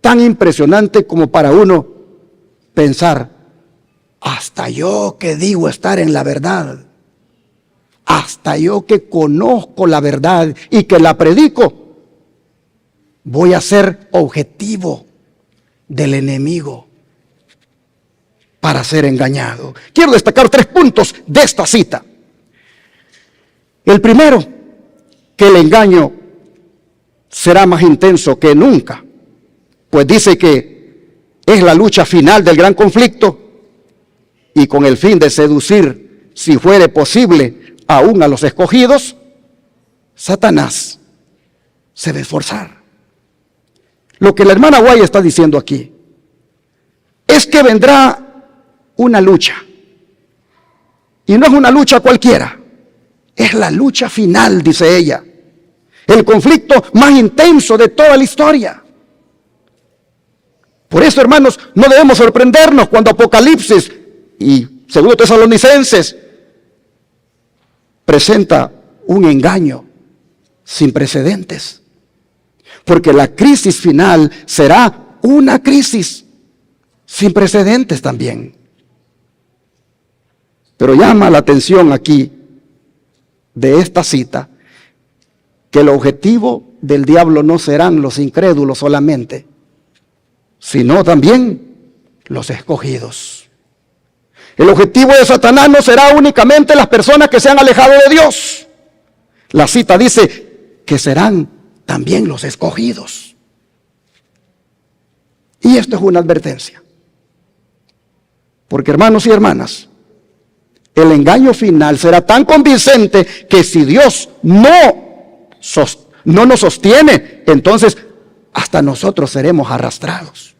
tan impresionante como para uno pensar, hasta yo que digo estar en la verdad, hasta yo que conozco la verdad y que la predico, voy a ser objetivo del enemigo para ser engañado? Quiero destacar 3 puntos de esta cita. El primero, que el engaño será más intenso que nunca, pues dice que es la lucha final del gran conflicto y con el fin de seducir, si fuere posible, aún a los escogidos, Satanás se va a esforzar. Lo que la hermana Guay está diciendo aquí es que vendrá una lucha, y no es una lucha cualquiera, es la lucha final, dice ella, el conflicto más intenso de toda la historia. Por eso, hermanos, no debemos sorprendernos cuando Apocalipsis y 2 Tesalonicenses presenta un engaño sin precedentes, porque la crisis final será una crisis sin precedentes también. Pero llama la atención aquí de esta cita que el objetivo del diablo no serán los incrédulos solamente, sino también los escogidos. El objetivo de Satanás no será únicamente las personas que se han alejado de Dios. La cita dice que serán también los escogidos. Y esto es una advertencia. Porque, hermanos y hermanas, el engaño final será tan convincente que si Dios no nos sostiene, entonces hasta nosotros seremos arrastrados.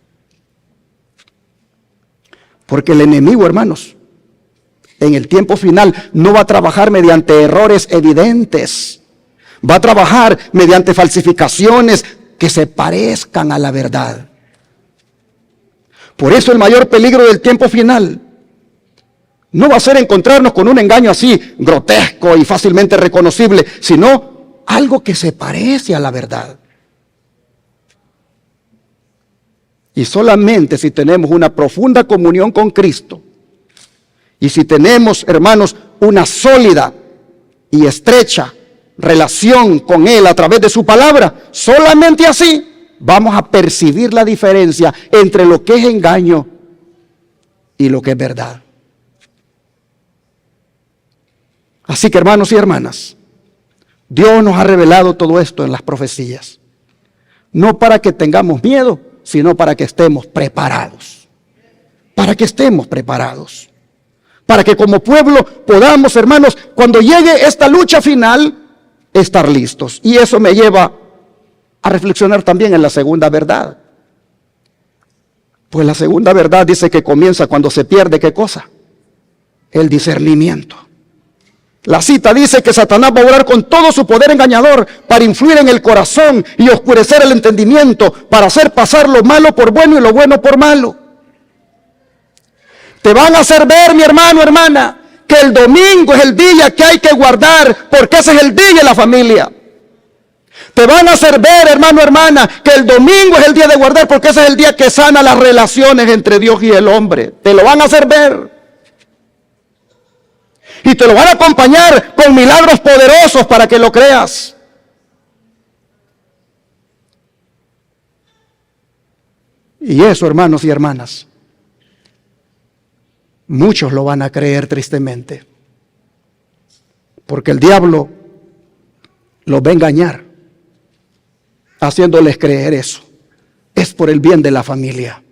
Porque el enemigo, hermanos, en el tiempo final no va a trabajar mediante errores evidentes. Va a trabajar mediante falsificaciones que se parezcan a la verdad. Por eso el mayor peligro del tiempo final no va a ser encontrarnos con un engaño así grotesco y fácilmente reconocible, sino algo que se parece a la verdad. Y solamente si tenemos una profunda comunión con Cristo, y si tenemos, hermanos, una sólida y estrecha relación con Él a través de su palabra, solamente así vamos a percibir la diferencia entre lo que es engaño y lo que es verdad. Así que, hermanos y hermanas, Dios nos ha revelado todo esto en las profecías, no para que tengamos miedo, sino para que estemos preparados. Para que estemos preparados. Para que como pueblo podamos, hermanos, cuando llegue esta lucha final, estar listos. Y eso me lleva a reflexionar también en la segunda verdad. Pues la segunda verdad dice que comienza cuando se pierde, ¿qué cosa? El discernimiento. La cita dice que Satanás va a obrar con todo su poder engañador para influir en el corazón y oscurecer el entendimiento, para hacer pasar lo malo por bueno y lo bueno por malo. Te van a hacer ver, mi hermano, hermana, que el domingo es el día que hay que guardar, porque ese es el día de la familia. Te van a hacer ver, hermano, hermana, que el domingo es el día de guardar, porque ese es el día que sana las relaciones entre Dios y el hombre. Te lo van a hacer ver. Y te lo van a acompañar con milagros poderosos para que lo creas. Y eso, hermanos y hermanas, muchos lo van a creer tristemente. Porque el diablo los va a engañar, haciéndoles creer eso. Es por el bien de la familia.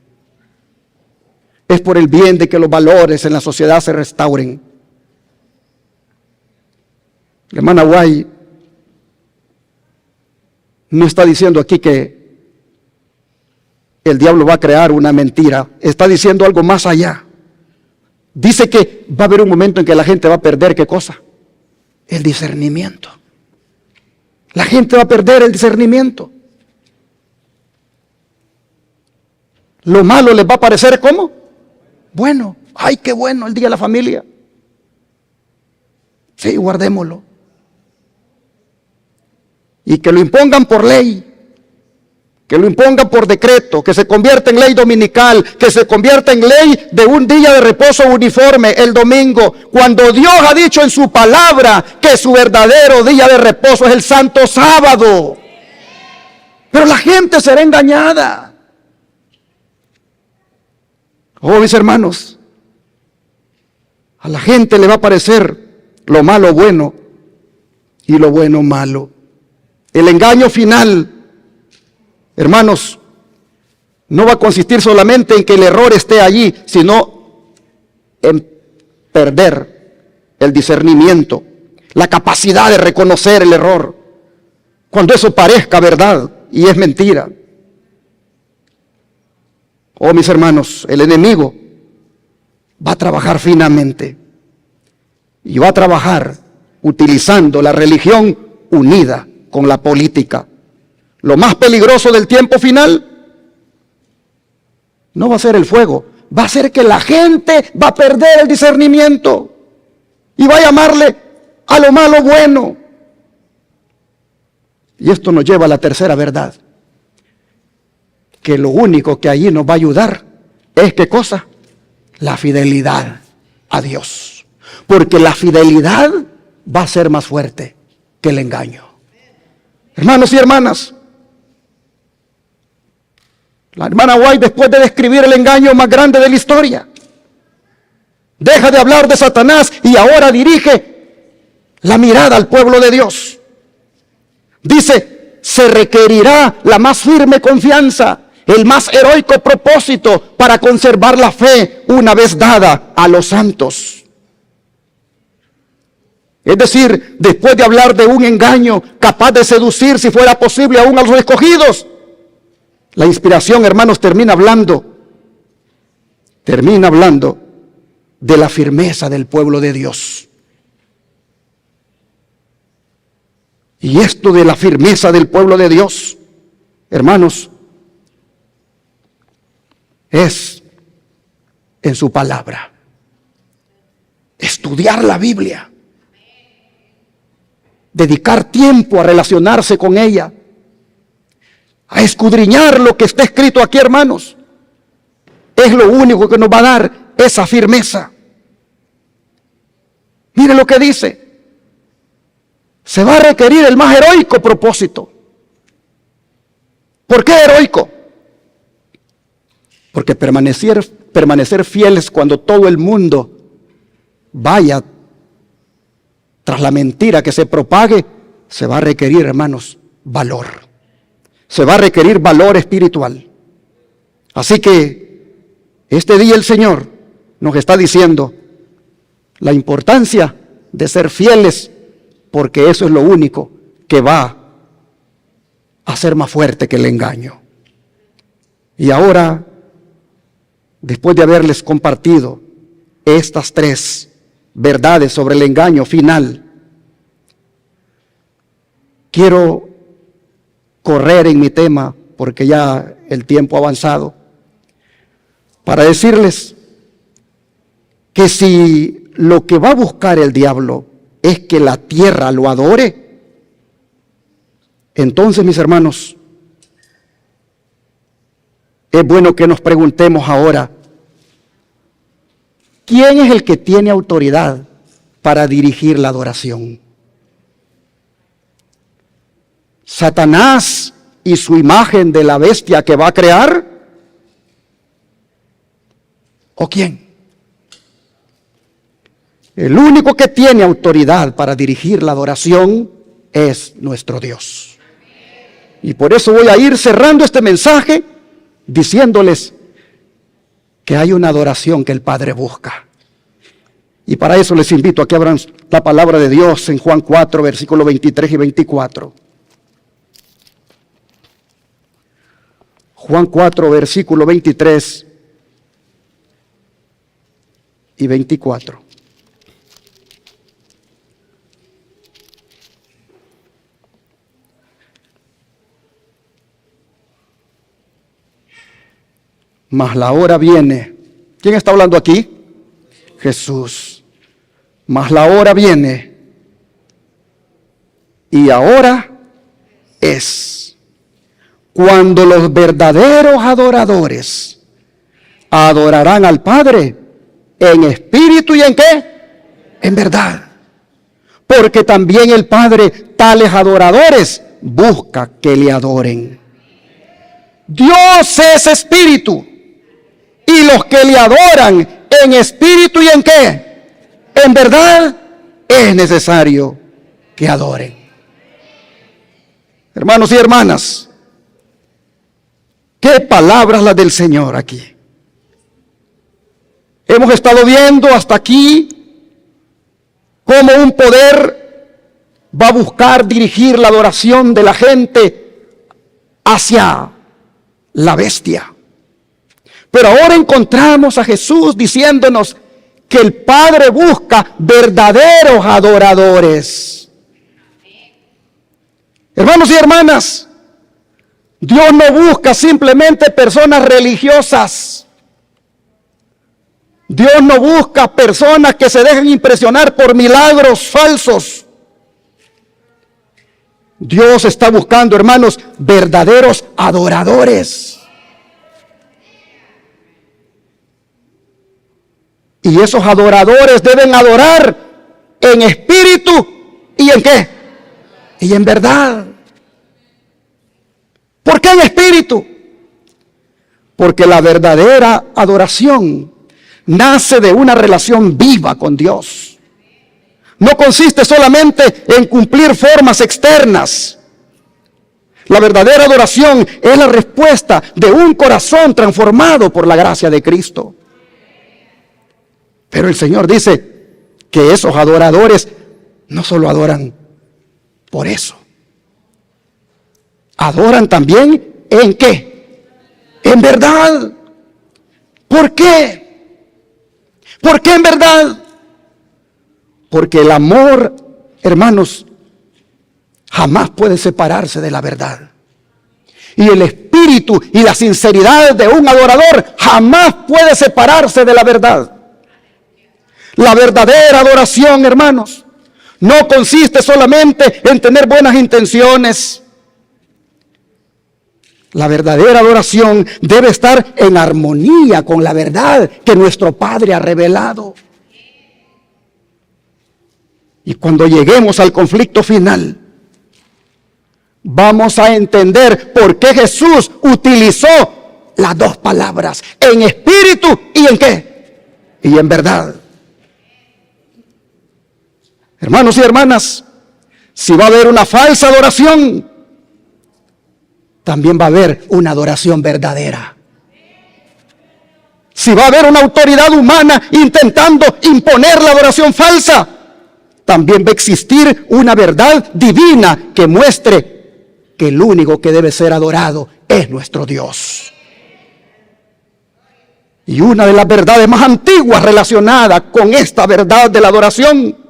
Es por el bien de que los valores en la sociedad se restauren. La hermana White no está diciendo aquí que el diablo va a crear una mentira. Está diciendo algo más allá. Dice que va a haber un momento en que la gente va a perder, ¿qué cosa? El discernimiento. La gente va a perder el discernimiento. Lo malo les va a parecer ¿cómo? Bueno. Ay, qué bueno el día de la familia. Sí, guardémoslo. Y que lo impongan por ley. Que lo impongan por decreto, que se convierta en ley dominical, que se convierta en ley de un día de reposo uniforme, el domingo, cuando Dios ha dicho en su palabra que su verdadero día de reposo es el santo sábado. Pero la gente será engañada. Oh, mis hermanos, a la gente le va a parecer lo malo bueno y lo bueno malo. El engaño final, hermanos, no va a consistir solamente en que el error esté allí, sino en perder el discernimiento, la capacidad de reconocer el error, cuando eso parezca verdad y es mentira. Oh, mis hermanos, el enemigo va a trabajar finamente y va a trabajar utilizando la religión unida con la política. Lo más peligroso del tiempo final no va a ser el fuego, va a ser que la gente va a perder el discernimiento y va a llamarle a lo malo bueno. Y esto nos lleva a la tercera verdad, que lo único que allí nos va a ayudar es ¿qué cosa? La fidelidad a Dios. Porque la fidelidad va a ser más fuerte que el engaño. Hermanos y hermanas, la hermana White, después de describir el engaño más grande de la historia, deja de hablar de Satanás y ahora dirige la mirada al pueblo de Dios. Dice, se requerirá la más firme confianza, el más heroico propósito para conservar la fe una vez dada a los santos. Es decir, después de hablar de un engaño capaz de seducir, si fuera posible, aún a los escogidos, la inspiración, hermanos, termina hablando de la firmeza del pueblo de Dios. Y esto de la firmeza del pueblo de Dios, hermanos, es en su palabra. Estudiar la Biblia. Dedicar tiempo a relacionarse con ella. A escudriñar lo que está escrito aquí, hermanos. Es lo único que nos va a dar esa firmeza. Mire lo que dice. Se va a requerir el más heroico propósito. ¿Por qué heroico? Porque permanecer fieles cuando todo el mundo vaya tras la mentira que se propague, se va a requerir, hermanos, valor. Se va a requerir valor espiritual. Así que este día el Señor nos está diciendo la importancia de ser fieles, porque eso es lo único que va a ser más fuerte que el engaño. Y ahora, después de haberles compartido estas tres verdades sobre el engaño final, quiero correr en mi tema, porque ya el tiempo ha avanzado, para decirles que si lo que va a buscar el diablo es que la tierra lo adore, Entonces, mis hermanos, es bueno que nos preguntemos ahora, ¿quién es el que tiene autoridad para dirigir la adoración? ¿Satanás y su imagen de la bestia que va a crear? ¿O quién? El único que tiene autoridad para dirigir la adoración es nuestro Dios. Y por eso voy a ir cerrando este mensaje diciéndoles que hay una adoración que el Padre busca. Y para eso les invito a que abran la palabra de Dios en Juan 4, versículos 23 y 24. Juan 4, versículo 23 y 24. Mas la hora viene. ¿Quién está hablando aquí? Jesús. Mas la hora viene. Y ahora es cuando los verdaderos adoradores adorarán al Padre en espíritu y en ¿qué? En verdad. Porque también el Padre tales adoradores busca que le adoren. Dios es espíritu. Y los que le adoran en espíritu y en ¿qué? En verdad es necesario que adoren. Hermanos y hermanas, qué palabras las del Señor aquí. Hemos estado viendo hasta aquí cómo un poder va a buscar dirigir la adoración de la gente hacia la bestia. Pero ahora encontramos a Jesús diciéndonos que el Padre busca verdaderos adoradores. Hermanos y hermanas, Dios no busca simplemente personas religiosas. Dios no busca personas que se dejen impresionar por milagros falsos. Dios está buscando, hermanos, verdaderos adoradores. Y esos adoradores deben adorar en espíritu y en ¿qué? Y en verdad. ¿Por qué en espíritu? Porque la verdadera adoración nace de una relación viva con Dios. No consiste solamente en cumplir formas externas. La verdadera adoración es la respuesta de un corazón transformado por la gracia de Cristo. Pero el Señor dice que esos adoradores no solo adoran por eso. Adoran también ¿en qué? En verdad. ¿Por qué? ¿Por qué en verdad? Porque el amor, hermanos, jamás puede separarse de la verdad. Y el espíritu y la sinceridad de un adorador jamás puede separarse de la verdad. La verdadera adoración, hermanos, no consiste solamente en tener buenas intenciones. La verdadera adoración debe estar en armonía con la verdad que nuestro Padre ha revelado. Y cuando lleguemos al conflicto final, vamos a entender por qué Jesús utilizó las dos palabras, en espíritu y en ¿qué? Y en verdad. Hermanos y hermanas, si va a haber una falsa adoración, también va a haber una adoración verdadera. Si va a haber una autoridad humana intentando imponer la adoración falsa, también va a existir una verdad divina que muestre que el único que debe ser adorado es nuestro Dios. Y una de las verdades más antiguas relacionadas con esta verdad de la adoración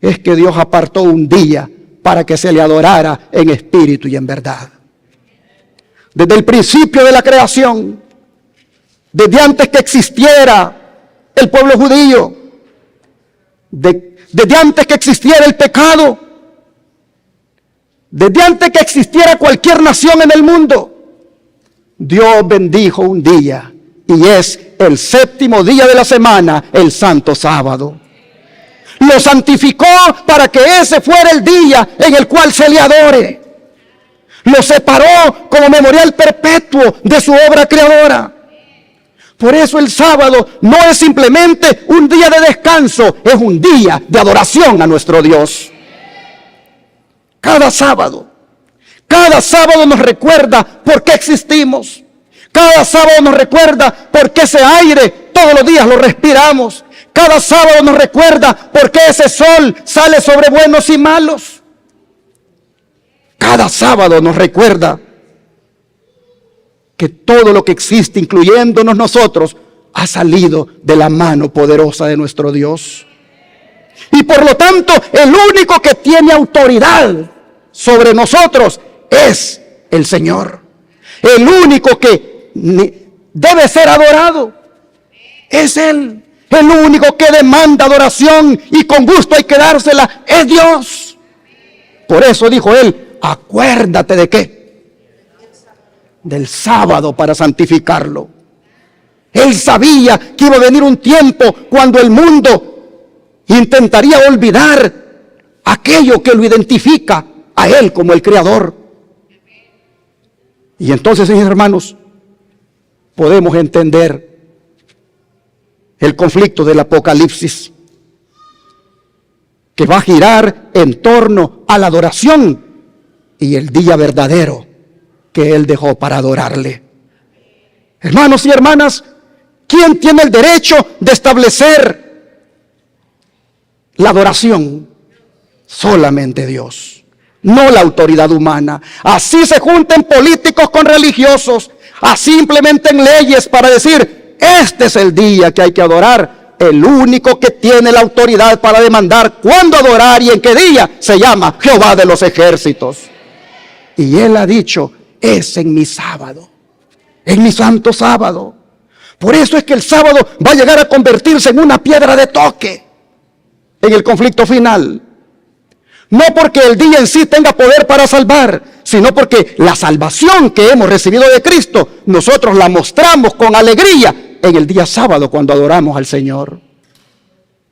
es que Dios apartó un día para que se le adorara en espíritu y en verdad. Desde el principio de la creación, desde antes que existiera el pueblo judío, desde antes que existiera el pecado, Desde antes que existiera cualquier nación en el mundo, Dios bendijo un día, y es el séptimo día de la semana, el santo sábado. Lo santificó para que ese fuera el día en el cual se le adore. Lo separó como memorial perpetuo de su obra creadora. Por eso el sábado no es simplemente un día de descanso, es un día de adoración a nuestro Dios. Cada sábado nos recuerda por qué existimos. Cada sábado nos recuerda por qué ese aire todos los días lo respiramos. Cada sábado nos recuerda por qué ese sol sale sobre buenos y malos. Cada sábado nos recuerda que todo lo que existe, incluyéndonos nosotros, ha salido de la mano poderosa de nuestro Dios. Y por lo tanto, el único que tiene autoridad sobre nosotros es el Señor. El único que debe ser adorado es Él. El único que demanda adoración y con gusto hay que dársela es Dios. Por eso dijo Él, acuérdate de qué. Del sábado para santificarlo. Él sabía que iba a venir un tiempo cuando el mundo intentaría olvidar aquello que lo identifica a Él como el Creador. Y entonces, mis hermanos, podemos entender el conflicto del Apocalipsis, que va a girar en torno a la adoración y el día verdadero que Él dejó para adorarle. Hermanos y hermanas, ¿quién tiene el derecho de establecer la adoración? Solamente Dios, no la autoridad humana. Así se junten políticos con religiosos, así implementen leyes para decir, este es el día que hay que adorar. El único que tiene la autoridad para demandar cuándo adorar y en qué día se llama Jehová de los ejércitos. Y Él ha dicho, es en mi sábado, en mi santo sábado. Por eso es que el sábado va a llegar a convertirse en una piedra de toque en el conflicto final. No porque el día en sí tenga poder para salvar, sino porque la salvación que hemos recibido de Cristo, nosotros la mostramos con alegría en el día sábado cuando adoramos al Señor.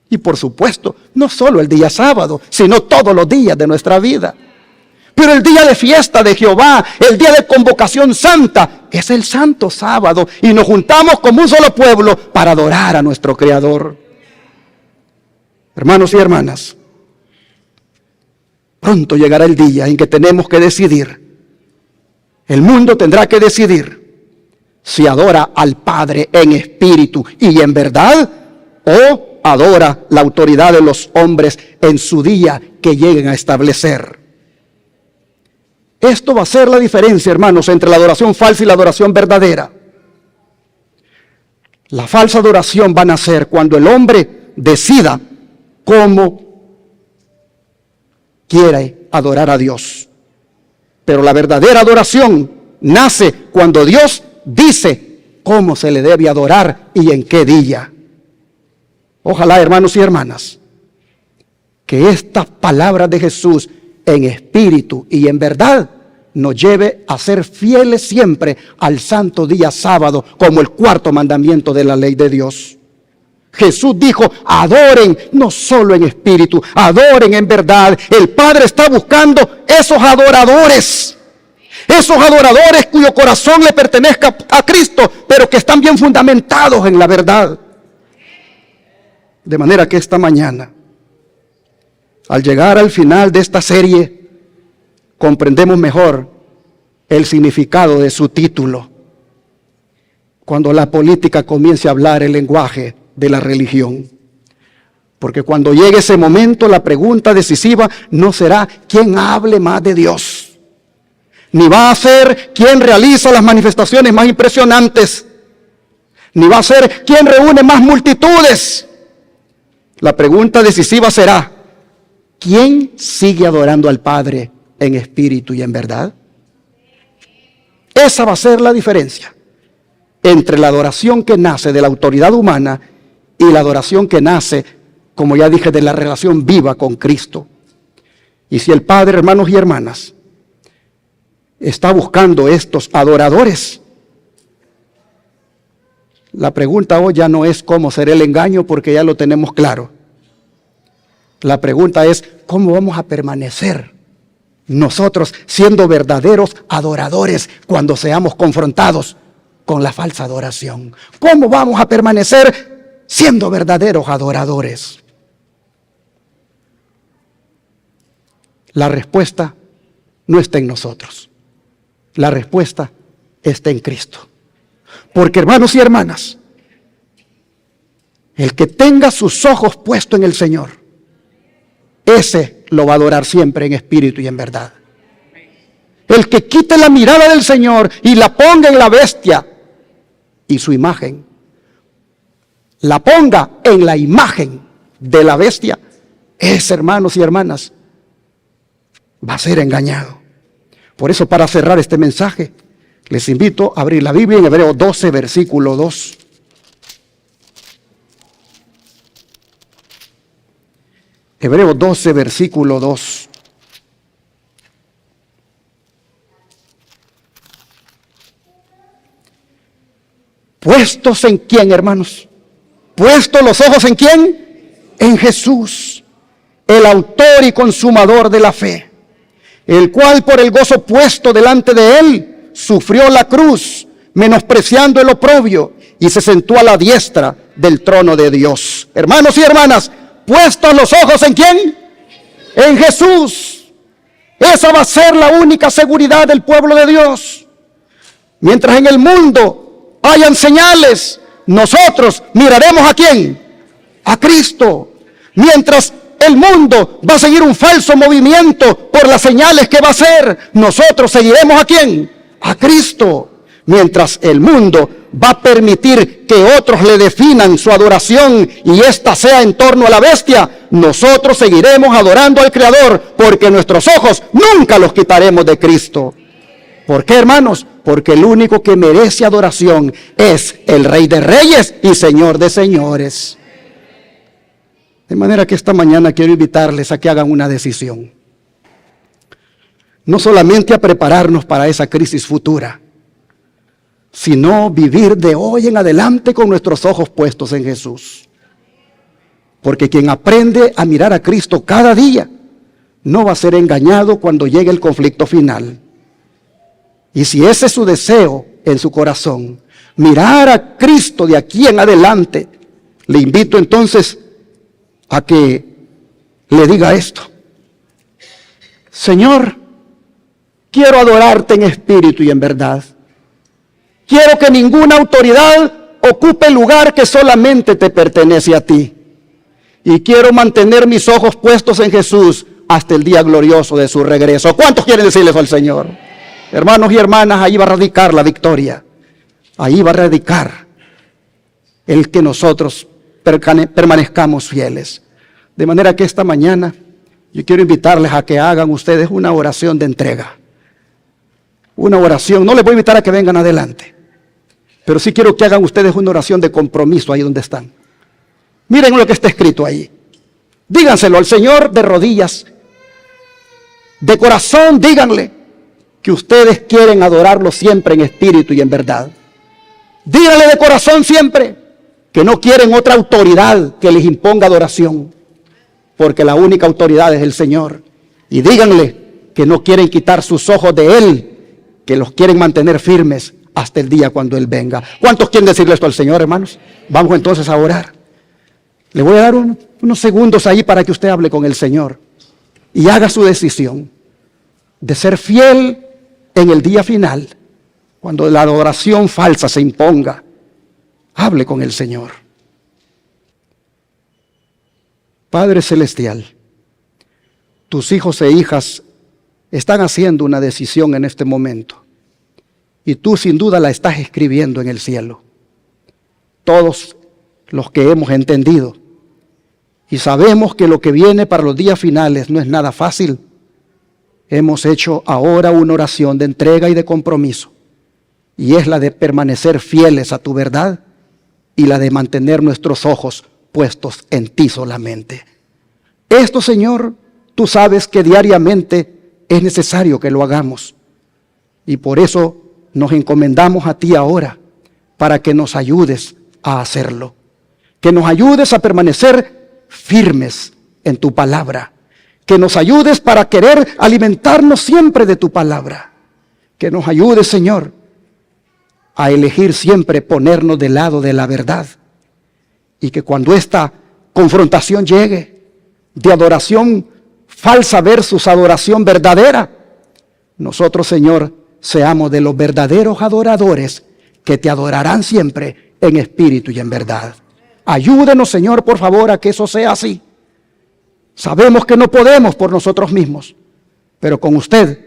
Y por supuesto, no solo el día sábado, sino todos los días de nuestra vida. Pero el día de fiesta de Jehová, el día de convocación santa, es el santo sábado. Y nos juntamos como un solo pueblo para adorar a nuestro Creador. Hermanos y hermanas, pronto llegará el día en que tenemos que decidir. El mundo tendrá que decidir si adora al Padre en espíritu y en verdad, o adora la autoridad de los hombres en su día que lleguen a establecer. Esto va a ser la diferencia, hermanos, entre la adoración falsa y la adoración verdadera. La falsa adoración va a nacer cuando el hombre decida cómo quiere adorar a Dios. Pero la verdadera adoración nace cuando Dios dice cómo se le debe adorar y en qué día. Ojalá, hermanos y hermanas, que estas palabras de Jesús en espíritu y en verdad nos lleve a ser fieles siempre al santo día sábado como el cuarto mandamiento de la ley de Dios. Jesús dijo, adoren no solo en espíritu, adoren en verdad. El Padre está buscando esos adoradores cuyo corazón le pertenezca a Cristo, pero que están bien fundamentados en la verdad. De manera que esta mañana, al llegar al final de esta serie, comprendemos mejor el significado de su título. Cuando la política comience a hablar el lenguaje de la religión. Porque cuando llegue ese momento, la pregunta decisiva no será quién hable más de Dios, ni va a ser quién realiza las manifestaciones más impresionantes, ni va a ser quién reúne más multitudes. La pregunta decisiva será, ¿quién sigue adorando al Padre en espíritu y en verdad? Esa va a ser la diferencia entre la adoración que nace de la autoridad humana y la adoración que nace, como ya dije, de la relación viva con Cristo. Y si el Padre, hermanos y hermanas, está buscando estos adoradores. La pregunta hoy ya no es cómo será el engaño, porque ya lo tenemos claro. La pregunta es cómo vamos a permanecer nosotros siendo verdaderos adoradores cuando seamos confrontados con la falsa adoración. ¿Cómo vamos a permanecer siendo verdaderos adoradores? La respuesta no está en nosotros. La respuesta está en Cristo. Porque, hermanos y hermanas, el que tenga sus ojos puestos en el Señor, ese lo va a adorar siempre en espíritu y en verdad. El que quite la mirada del Señor y la ponga en la bestia y su imagen, la ponga en la imagen de la bestia, ese, hermanos y hermanas, va a ser engañado. Por eso, para cerrar este mensaje, les invito a abrir la Biblia en Hebreos 12, versículo 2. Hebreos 12, versículo 2. ¿Puestos en quién, hermanos? ¿Puestos los ojos en quién? En Jesús, el autor y consumador de la fe, el cual por el gozo puesto delante de él, sufrió la cruz, menospreciando el oprobio, y se sentó a la diestra del trono de Dios. Hermanos y hermanas, puestos los ojos en quién? En Jesús. Esa va a ser la única seguridad del pueblo de Dios. Mientras en el mundo hayan señales, nosotros miraremos ¿a quién? A Cristo. Mientras el mundo va a seguir un falso movimiento por las señales que va a hacer, nosotros seguiremos ¿a quién? A Cristo. Mientras el mundo va a permitir que otros le definan su adoración y ésta sea en torno a la bestia, nosotros seguiremos adorando al Creador, porque nuestros ojos nunca los quitaremos de Cristo. ¿Por qué, hermanos? Porque el único que merece adoración es el Rey de Reyes y Señor de Señores. De manera que esta mañana quiero invitarles a que hagan una decisión. No solamente a prepararnos para esa crisis futura, sino vivir de hoy en adelante con nuestros ojos puestos en Jesús. Porque quien aprende a mirar a Cristo cada día, no va a ser engañado cuando llegue el conflicto final. Y si ese es su deseo en su corazón, mirar a Cristo de aquí en adelante, le invito entonces a que le diga esto: Señor, quiero adorarte en espíritu y en verdad. Quiero que ninguna autoridad ocupe el lugar que solamente te pertenece a ti. Y quiero mantener mis ojos puestos en Jesús hasta el día glorioso de su regreso. ¿Cuántos quieren decirle eso al Señor? Hermanos y hermanas, ahí va a radicar la victoria. Ahí va a radicar el que nosotros permanezcamos fieles. De manera que esta mañana yo quiero invitarles a que hagan ustedes una oración de entrega. Una oración, no les voy a invitar a que vengan adelante, pero sí quiero que hagan ustedes una oración de compromiso ahí donde están. Miren lo que está escrito ahí. Díganselo al Señor de rodillas. De corazón díganle que ustedes quieren adorarlo siempre en espíritu y en verdad. Díganle de corazón siempre que no quieren otra autoridad que les imponga adoración, porque la única autoridad es el Señor. Y díganle que no quieren quitar sus ojos de Él, que los quieren mantener firmes hasta el día cuando Él venga. ¿Cuántos quieren decirle esto al Señor, hermanos? Vamos entonces a orar. Le voy a dar unos segundos ahí para que usted hable con el Señor y haga su decisión de ser fiel en el día final, cuando la adoración falsa se imponga. Hable con el Señor. Padre Celestial, tus hijos e hijas están haciendo una decisión en este momento, y tú sin duda la estás escribiendo en el cielo. Todos los que hemos entendido y sabemos que lo que viene para los días finales no es nada fácil, hemos hecho ahora una oración de entrega y de compromiso, y es la de permanecer fieles a tu verdad y la de mantener nuestros ojos puestos en ti solamente. Esto, Señor, tú sabes que diariamente es necesario que lo hagamos. Y por eso nos encomendamos a ti ahora, para que nos ayudes a hacerlo. Que nos ayudes a permanecer firmes en tu palabra. Que nos ayudes para querer alimentarnos siempre de tu palabra. Que nos ayudes, Señor, a elegir siempre ponernos del lado de la verdad. Y que cuando esta confrontación llegue de adoración falsa versus adoración verdadera, nosotros, Señor, seamos de los verdaderos adoradores que te adorarán siempre en espíritu y en verdad. Ayúdenos, Señor, por favor, a que eso sea así. Sabemos que no podemos por nosotros mismos, pero con usted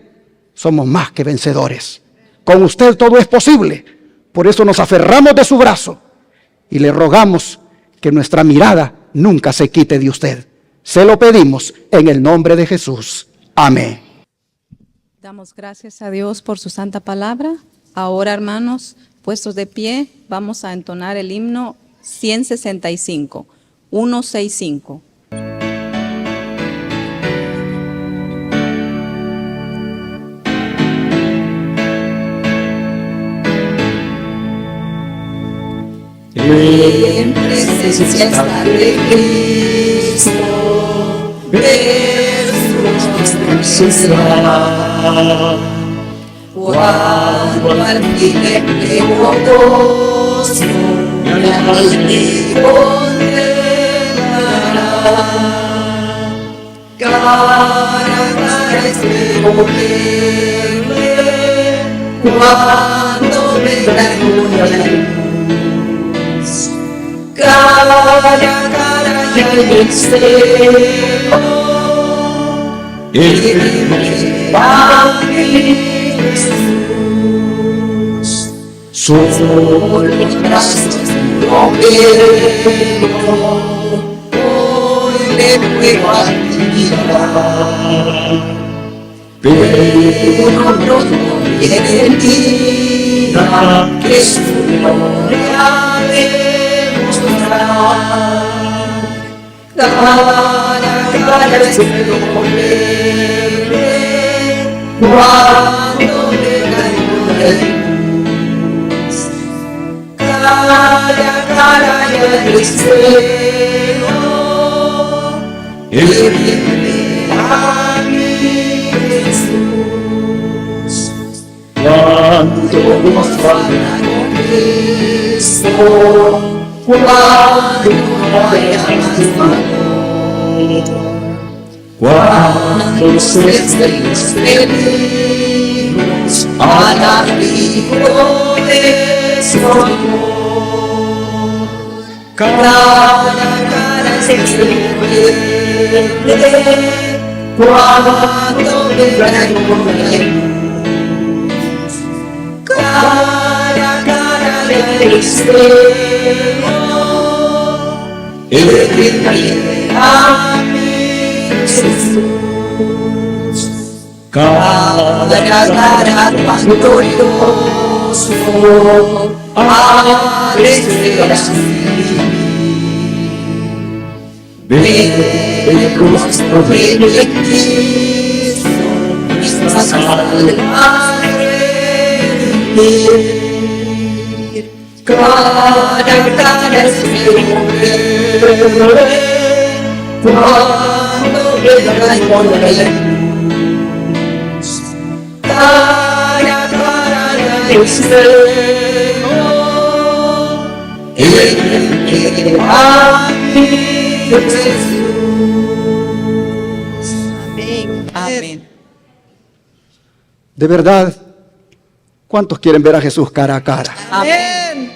somos más que vencedores. Con usted todo es posible. Por eso nos aferramos de su brazo y le rogamos que nuestra mirada nunca se quite de usted. Se lo pedimos en el nombre de Jesús. Amén. Damos gracias a Dios por su santa palabra. Ahora, hermanos, puestos de pie, vamos a entonar el himno 165, 165. En presencia está de Cristo, Jesús será. Cuando al fin le pleno gozo, me condenará. Cara a cara espero verle, cuando venga en gloria. Cara a cara y al cielo, y a mi Jesús. Solo los brazos no quiero, hoy le puedo admirar, pero no viene el día que su gloria cara a cara espero verle, cuando venga en gloria. Cara a cara y al cielo, y a mi Jesús. Cuando nos falta con Cristo, cuando haya más valor, cuando los estemos peligros al abrigo de su amor. Cara a cara se verle, cuando venga en gloria. Cara a cara le cielo, y a mi Jesús. Cara a cara glorioso, al esperar ver el rostro de Cristo, nuestras almas redimir. Cara a cara espero verle, cuando venga en gloria. Cara a cara del cielo, y a mi Jesús. Amén. Amén. De verdad, ¿cuántos quieren ver a Jesús cara a cara? Amén.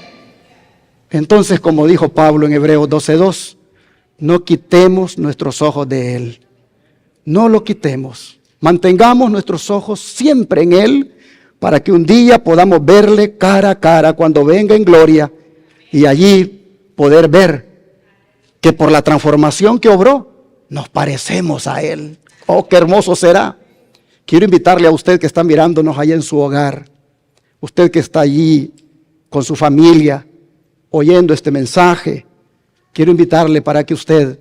Entonces, como dijo Pablo en Hebreos 12:2, no quitemos nuestros ojos de Él. No lo quitemos. Mantengamos nuestros ojos siempre en Él, para que un día podamos verle cara a cara cuando venga en gloria, y allí poder ver que por la transformación que obró, nos parecemos a Él. ¡Oh, qué hermoso será! Quiero invitarle a usted que está mirándonos allá en su hogar, usted que está allí con su familia, oyendo este mensaje, quiero invitarle para que usted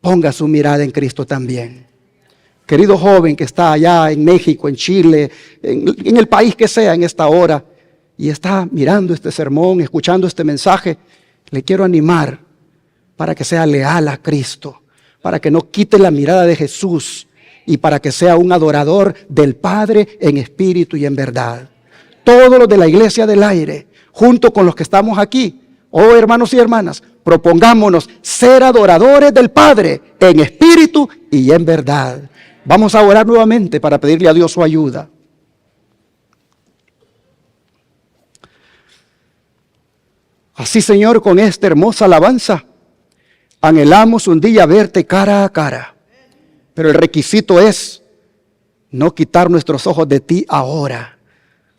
ponga su mirada en Cristo también. Querido joven que está allá en México, en Chile, en el país que sea en esta hora, y está mirando este sermón, escuchando este mensaje, le quiero animar para que sea leal a Cristo, para que no quite la mirada de Jesús y para que sea un adorador del Padre en espíritu y en verdad. Todos los de la Iglesia del Aire, junto con los que estamos aquí, oh hermanos y hermanas, propongámonos ser adoradores del Padre en espíritu y en verdad. Vamos a orar nuevamente para pedirle a Dios su ayuda. Así, Señor, con esta hermosa alabanza, anhelamos un día verte cara a cara. Pero el requisito es no quitar nuestros ojos de ti ahora.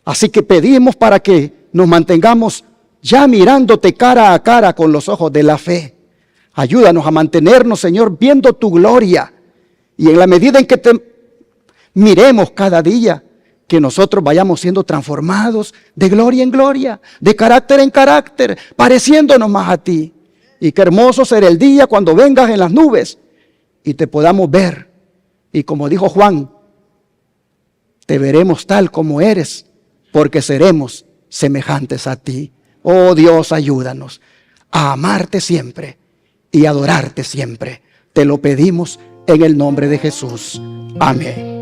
Así que pedimos para que nos mantengamos ya mirándote cara a cara con los ojos de la fe. Ayúdanos a mantenernos, Señor, viendo tu gloria. Y en la medida en que te miremos cada día, que nosotros vayamos siendo transformados de gloria en gloria, de carácter en carácter, pareciéndonos más a ti. Y qué hermoso será el día cuando vengas en las nubes y te podamos ver. Y como dijo Juan, te veremos tal como eres, porque seremos semejantes a ti. Oh Dios, ayúdanos a amarte siempre y adorarte siempre. Te lo pedimos en el nombre de Jesús. Amén.